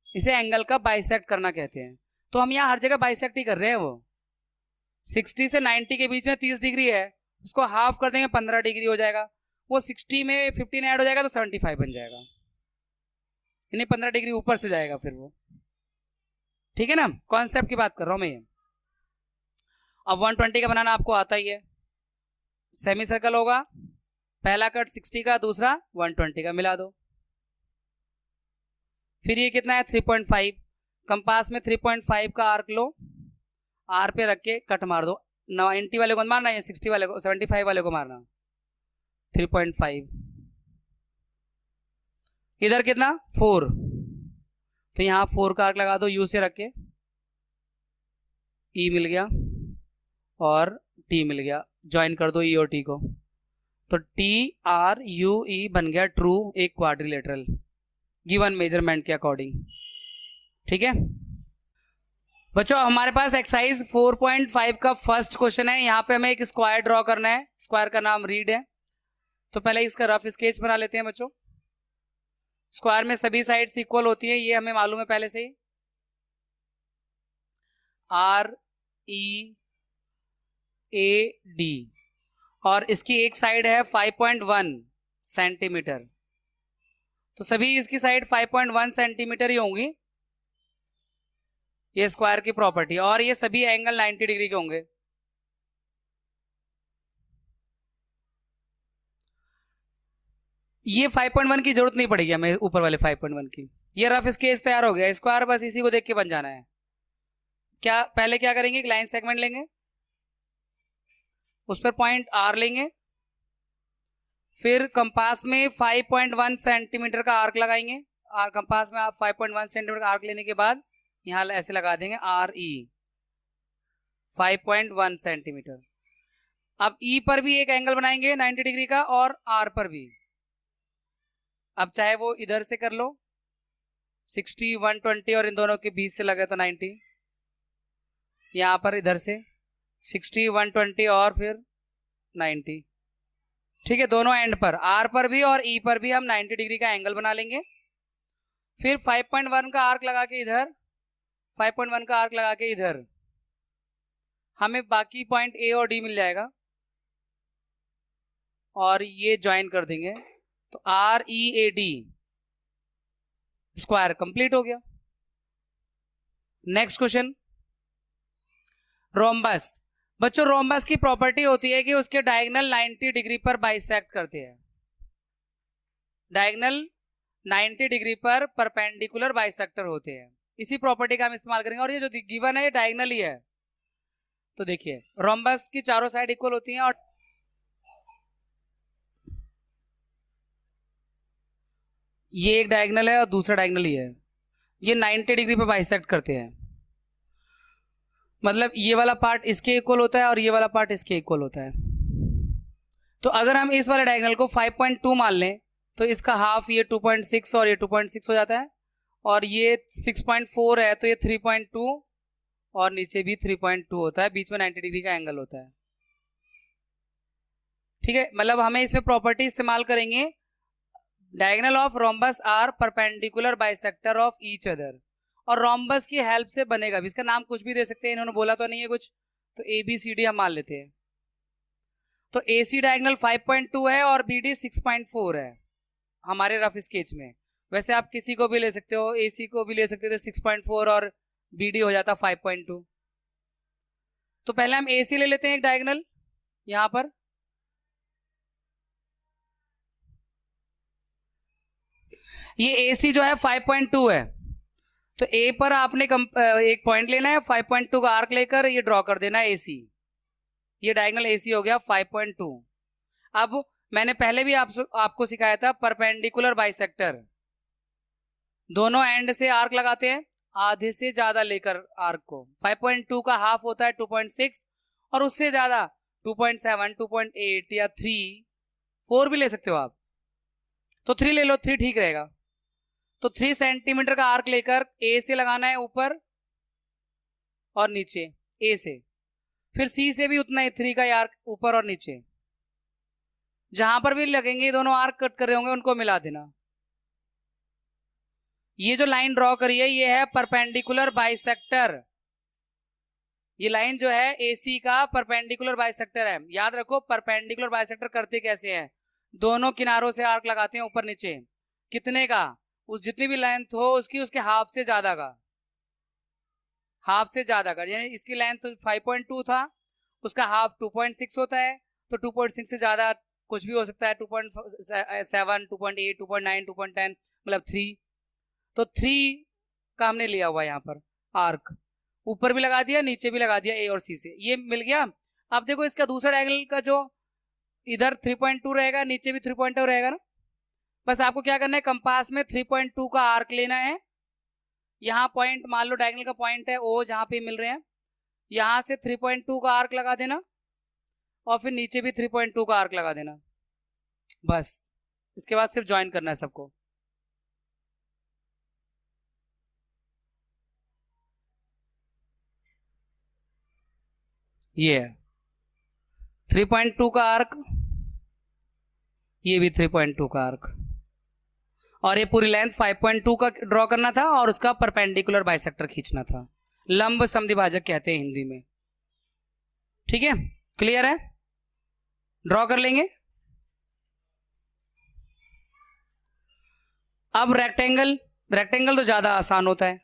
इसे एंगल का बाइसेक्ट करना कहते हैं। तो हम यहाँ हर जगह बाइसेक्ट ही कर रहे हैं। वो 60 से 90 के बीच में 30 डिग्री है, उसको हाफ कर देंगे 15 डिग्री हो जाएगा। वो 60 में 15 ऐड हो जाएगा तो 75 बन जाएगा, यानी 15 डिग्री ऊपर से जाएगा फिर वो। ठीक है ना, कॉन्सेप्ट की बात कर रहा हूं मैं ये। अब 120 का बनाना आपको आता ही है। सेमी सर्कल होगा, पहला कट 60 का, दूसरा 120 का, मिला दो। फिर ये कितना है 3.5, कंपास में 3.5 का आर्क लो, आर पे रख के कट मार दो। 90 वाले को मारना है, 60 वाले को, 75 वाले को मारना। 3.5 इधर कितना 4, तो यहां 4 का आर्क लगा दो, यू से रख के, ई मिल गया और टी मिल गया, ज्वाइन कर दो ई और टी को, तो टी आर यू ई बन गया ट्रू एक क्वाड्रिलेटरल गिवन मेजरमेंट के अकॉर्डिंग। ठीक है बच्चों, हमारे पास एक्सरसाइज 4.5 का फर्स्ट क्वेश्चन है। यहाँ पे हमें एक स्क्वायर ड्रॉ करना है, स्क्वायर का नाम रीड है। तो पहले इसका रफ स्केच बना लेते हैं बच्चों। स्क्वायर में सभी साइड्स इक्वल होती है, ये हमें मालूम है पहले से ही। आर ई ए डी, और इसकी एक साइड है 5.1 सेंटीमीटर, तो सभी इसकी साइड 5.1 सेंटीमीटर ही होंगी, ये स्क्वायर की प्रॉपर्टी। और ये सभी एंगल 90 डिग्री के होंगे। ये 5.1 की जरूरत नहीं पड़ेगी हमें, ऊपर वाले 5.1 की। ये रफ स्केच तैयार हो गया, स्क्वायर बस इसी को देख के बन जाना है। क्या पहले क्या करेंगे, एक लाइन सेगमेंट लेंगे, उस पर पॉइंट आर लेंगे, फिर कंपास में 5.1 सेंटीमीटर का आर्क लगाएंगे। आर कंपास में आप 5.1 सेंटीमीटर का आर्क लेने के बाद यहां ऐसे लगा देंगे आर ई 5.1 सेंटीमीटर। अब ई पर भी एक एंगल बनाएंगे 90 डिग्री का, और आर पर भी। अब चाहे वो इधर से कर लो 60 120, और इन दोनों के बीच से लगा तो 90, यहां पर इधर से 60 120 और फिर 90। ठीक है, दोनों एंड पर आर पर भी और ई पर भी हम 90 डिग्री का एंगल बना लेंगे। फिर 5.1 का आर्क लगा के इधर, 5.1 का आर्क लगा के इधर, हमें बाकी पॉइंट ए और डी मिल जाएगा, और ये ज्वाइन कर देंगे, तो R E A D square complete हो गया। Next question, rhombus. बच्चों रोम्बस की प्रॉपर्टी होती है कि उसके डायगोनल 90 डिग्री पर बाइसेक्ट करते हैं, डायगोनल 90 डिग्री पर परपेंडिकुलर बाइसेक्टर होते हैं। इसी प्रॉपर्टी का हम इस्तेमाल करेंगे, और ये जो गिवन है ये डायगोनल ही है। तो देखिए रोम्बस की चारों साइड इक्वल होती हैं, और ये एक डायगोनल है और दूसरा डायगोनल ही है, ये 90 डिग्री पर बाइसेक्ट करते हैं। मतलब ये वाला पार्ट इसके इक्वल होता है और ये वाला पार्ट इसके इक्वल होता है। तो अगर हम इस वाले डायगोनल को 5.2 मान लें तो इसका हाफ ये 2.6 और ये 2.6 हो जाता है, और ये 6.4 है तो ये 3.2 और नीचे भी 3.2 होता है, बीच में 90 डिग्री का एंगल होता है। ठीक है, मतलब हमें इसमें प्रॉपर्टी इस्तेमाल करेंगे, diagonal of rhombus are perpendicular bisector of each other, और रोम्बस की हेल्प से बनेगा। इसका नाम कुछ भी दे सकते हैं, इन्होंने बोला तो नहीं है कुछ, तो ए बी सी डी हम मान लेते हैं। तो ए सी डायगोनल 5.2 है और बी डी 6.4 है हमारे रफ स्केच में। वैसे आप किसी को भी ले सकते हो, ए सी को भी ले सकते थे 6.4 और BD हो जाता 5.2। तो पहले हम AC ले लेते हैं एक डायगोनल यहां पर, ये AC जो है 5.2 है, तो A पर आपने एक पॉइंट लेना है, 5.2 का आर्क लेकर ये ड्रॉ कर देना है AC। ये डायगोनल AC हो गया 5.2। अब मैंने पहले भी आपको सिखाया था परपेंडिकुलर बाइसेक्टर, दोनों एंड से आर्क लगाते हैं, आधे से ज्यादा लेकर आर्क को। 5.2 का हाफ होता है 2.6, और उससे ज्यादा 2.7, 2.8 या 3, 4 भी ले सकते हो आप, तो 3 ले लो, 3 ठीक रहेगा। तो 3 सेंटीमीटर का आर्क लेकर A से लगाना है ऊपर और नीचे, A से, फिर C से भी उतना ही 3 का आर्क ऊपर और नीचे, जहां पर भी लगेंगे दोनों आर्क कट कर रहे होंगे उनको मिला देना। ये जो लाइन ड्रॉ करी है ये है परपेंडिकुलर बाइसेक्टर, ये लाइन जो है AC का परपेंडिकुलर बाइसेक्टर है। याद रखो परपेंडिकुलर बाइसेक्टर करते कैसे हैं, दोनों किनारों से आर्क लगाते हैं ऊपर नीचे, कितने का, उस जितनी भी लेंथ हो उसकी उसके हाफ से ज्यादा का, हाफ से ज्यादा का, यानी इसकी लेंथ 5.2 था, उसका हाफ 2.6 होता है, तो 2.6 से ज्यादा कुछ भी हो सकता है, 2.7, 2.8, 2.9, 2.10, मतलब 3, तो 3 का हमने लिया हुआ यहाँ पर आर्क, ऊपर भी लगा दिया नीचे भी लगा दिया A और C से, ये मिल गया। अब देखो इसका दूसरा डायगोनल का जो इधर 3.2 रहेगा, नीचे भी 3.2 रहेगा ना, बस आपको क्या करना है, कंपास में 3.2 का आर्क लेना है, यहाँ पॉइंट मान लो डायगोनल का पॉइंट है O जहाँ पे मिल रहे हैं, यहाँ से 3.2 का आर्क लगा देना, और फिर नीचे भी 3.2 का आर्क लगा देना, बस इसके बाद सिर्फ ज्वाइन करना है सबको। ये है 3.2 का आर्क, ये भी 3.2 का आर्क, और ये पूरी लेंथ 5.2 का ड्रॉ करना था और उसका परपेंडिकुलर बाइसेक्टर खींचना था, लंब समद्विभाजक कहते हैं हिंदी में। ठीक है, क्लियर है, ड्रॉ कर लेंगे। अब रेक्टेंगल, रेक्टेंगल तो ज्यादा आसान होता है,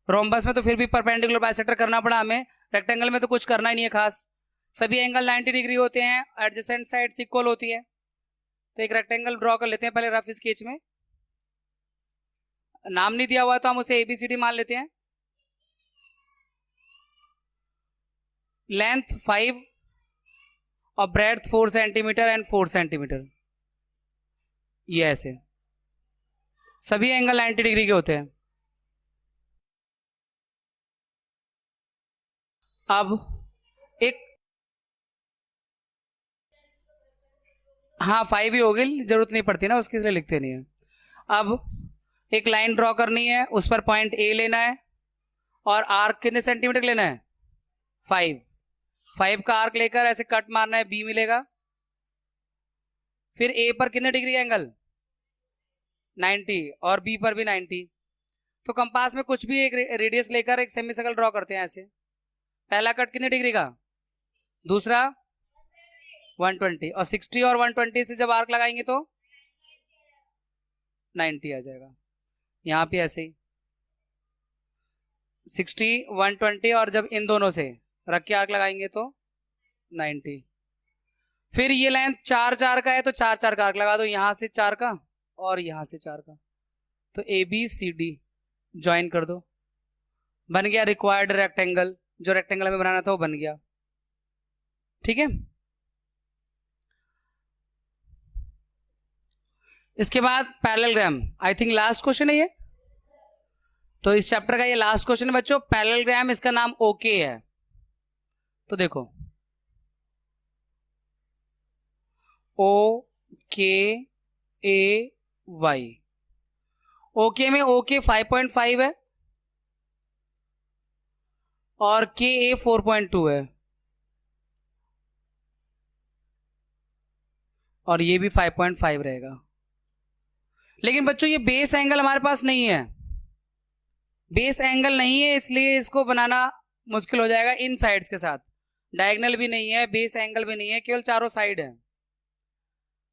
रोम्बस में तो फिर भी परपेंडिकुलर बाइसेक्टर करना पड़ा हमें, रेक्टेंगल में तो कुछ करना ही नहीं है खास, सभी एंगल 90 डिग्री होते हैं, एडजेसेंट साइड्स इक्वल होती है। तो एक रेक्टेंगल ड्रॉ कर लेते हैं पहले रफ स्केच में, नाम नहीं दिया हुआ तो हम उसे ABCD मान लेते हैं। लेंथ 5 और ब्रेड्थ 4 सेंटीमीटर एंड 4 सेंटीमीटर, ये ऐसे सभी एंगल 90 डिग्री के होते हैं। अब एक, हाँ 5 ही होगी, जरूरत नहीं पड़ती ना उसकी, इसलिए लिखते नहीं है। अब एक लाइन ड्रॉ करनी है, उस पर पॉइंट A लेना है, और आर्क कितने सेंटीमीटर लेना है, 5 का आर्क लेकर ऐसे कट मारना है, B मिलेगा। फिर A पर कितने डिग्री एंगल, 90, और B पर भी 90। तो कंपास में कुछ भी एक रेडियस लेकर एक सेमी सर्कल ड्रॉ करते हैं ऐसे, पहला कट कितने डिग्री का, दूसरा 120, और 60 और 120 से जब आर्क लगाएंगे तो 90 आ जाएगा। यहाँ पे ऐसे ही 60, 120, और जब इन दोनों से रख के आर्क लगाएंगे तो 90। फिर ये लेंथ 4 4 का है तो 4 4 का आर्क लगा दो, यहाँ से 4 का और यहाँ से 4 का, तो ABCD ज्वाइन कर दो, बन गया रिक्वायर्ड रेक्टेंगल, जो रेक्टेंगल हमें बनाना था वो बन गया। ठीक है, इसके बाद parallelogram, I think last question है ये, तो इस चैप्टर का ये लास्ट क्वेश्चन है बच्चों, पैरेललोग्राम, इसका नाम OK है। तो देखो OKAY, OK में OK 5.5 है और KA 4.2 है, और ये भी 5.5 रहेगा। लेकिन बच्चों ये बेस एंगल हमारे पास नहीं है, बेस एंगल नहीं है, इसलिए इसको बनाना मुश्किल हो जाएगा इन साइड्स के साथ, डायगोनल भी नहीं है, बेस एंगल भी नहीं है, केवल चारों साइड है,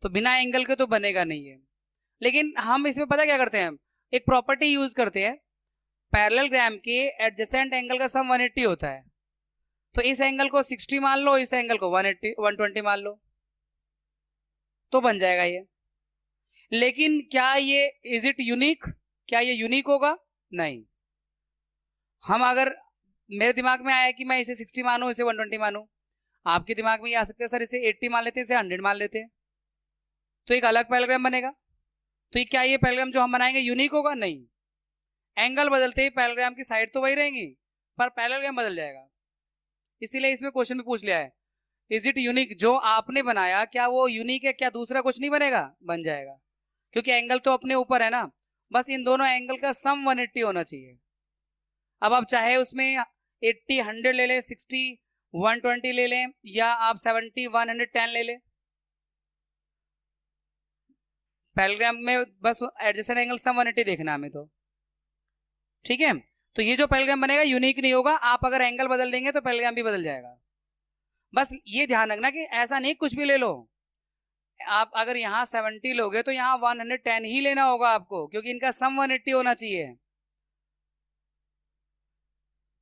तो बिना एंगल के तो बनेगा नहीं है। लेकिन हम इसमें पता क्या करते हैं, एक प्रॉपर्टी यूज करते हैं, पैरेललोग्राम के एडजेसेंट एंगल का सम 180 होता है, तो इस एंगल को 60 मान लो, इस एंगल को 120 मान लो, तो बन जाएगा ये। लेकिन क्या ये इज इट यूनिक, क्या ये यूनिक होगा? नहीं। हम अगर मेरे दिमाग में आया कि मैं इसे 60 मानूं, इसे 120 मानूं, आपके दिमाग में ये आ सकता है सर इसे 80 मान लेते हैं, इसे 100 मान लेते हैं, तो एक अलग पैरेललोग्राम बनेगा। तो ये क्या ये पैरेललोग्राम जो हम बनाएंगे यूनिक होगा? नहीं। एंगल बदलते ही पैरेललोग्राम की साइड तो वही रहेंगी, पर पैरेललोग्राम बदल जाएगा। इसीलिए इसमें क्वेश्चन में पूछ लिया है, इज इट यूनिक? जो आपने बनाया क्या वो यूनिक है? क्या दूसरा कुछ नहीं बनेगा? बन जाएगा, क्योंकि एंगल तो अपने ऊपर है ना। बस इन दोनों एंगल का सम 180 होना चाहिए। अब आप चाहे उसमें 80 100 ले लें, 60 120 ले लें, या आप 70 110 ले लें, पैरेललोग्राम में बस एडजेसेंट एंगल सम 180 देखना हमें तो, ठीक है। तो ये जो पैरेललोग्राम बनेगा यूनिक नहीं होगा, आप अगर एंगल बदल देंगे तो पैरेललोग्राम भी बदल जाएगा। बस ये ध्यान रखना कि ऐसा नहीं कुछ भी ले लो। आप अगर यहाँ 70 लोगे तो यहाँ 110 ही लेना होगा आपको, क्योंकि इनका सम 180 होना चाहिए।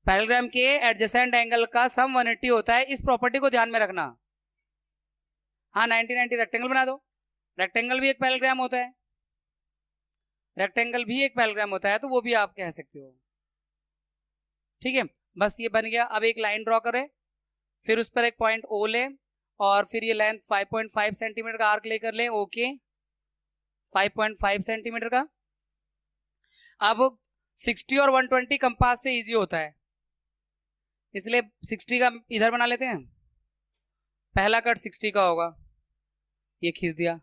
पैरेललोग्राम के एडजेसेंट एंगल का सम 180 होता है, इस प्रॉपर्टी को ध्यान में रखना। हाँ 90 रेक्टेंगल बना दो, रेक्टेंगल भी एक पैरेललोग्राम होता है, रेक्टेंगल भी एक पैरेललोग्राम होता है, तो वो भी आप कह सकते हो, ठीक है। बस ये बन गया। अब एक लाइन ड्रॉ करें, फिर उस पर एक पॉइंट ओ ले, और फिर ये लेंथ 5.5 सेंटीमीटर का आर्क लेकर ले, ओके 5.5 सेंटीमीटर का। अब 60 और 120 कंपास से इजी होता है, इसलिए 60 का इधर बना लेते हैं। पहला कट 60 का होगा, ये खींच दिया।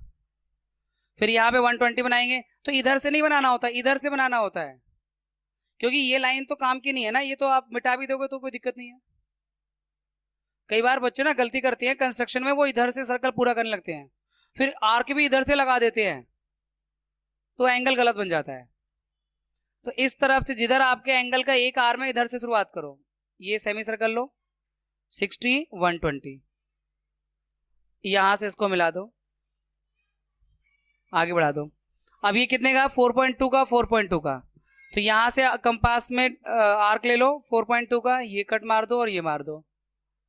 फिर यहाँ पे 120 बनाएंगे, तो इधर से नहीं बनाना होता, इधर से बनाना होता है, क्योंकि ये लाइन तो काम की नहीं है ना, ये तो आप मिटा भी दोगे तो कोई दिक्कत नहीं है। कई बार बच्चे ना गलती करते हैं कंस्ट्रक्शन में, वो इधर से सर्कल पूरा करने लगते हैं, फिर आर्क भी इधर से लगा देते हैं, तो एंगल गलत बन जाता है। तो इस तरफ से जिधर आपके एंगल का एक आर्म है, इधर से शुरुआत करो। ये सेमी सर्कल लो, 60 120, यहां से इसको मिला दो, आगे बढ़ा दो। अब ये कितने का? 4.2 का, 4.2 का। तो यहां से कंपास में आर्क ले लो 4.2 का, ये कट मार दो और ये मार दो,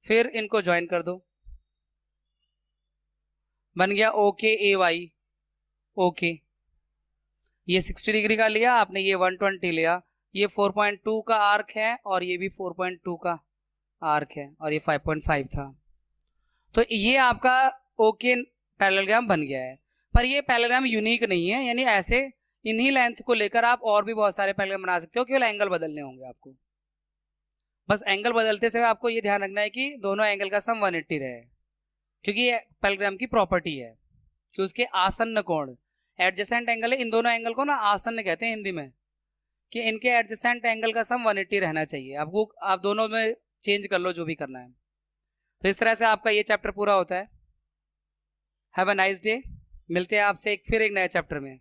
फिर इनको ज्वाइन कर दो, बन गया ओके ए वाई, ओके। ये 60 डिग्री का लिया आपने, ये 120 लिया, ये 4.2 का आर्क है और ये भी 4.2 का आर्क है, और ये 5.5 था। तो ये आपका ओके पैरेललोग्राम बन गया है। पर ये पैरेललोग्राम यूनिक नहीं है, यानी ऐसे इन्हीं लेंथ को लेकर आप और भी बहुत सारे पैरेललोग्राम बना सकते हो, केवल एंगल बदलने होंगे आपको। बस एंगल बदलते समय आपको ये ध्यान रखना है कि दोनों एंगल का सम 180 रहे, क्योंकि ये पैरेललोग्राम की प्रॉपर्टी है कि उसके आसन्न कोण एडजेसेंट एंगल है। इन दोनों एंगल को ना आसन्न कहते हैं हिंदी में, कि इनके एडजेसेंट एंगल का सम 180 रहना चाहिए। आपको आप दोनों में चेंज कर लो जो भी करना है। तो इस तरह से आपका ये चैप्टर पूरा होता है। Have a nice day. मिलते हैं आपसे फिर एक नए चैप्टर में।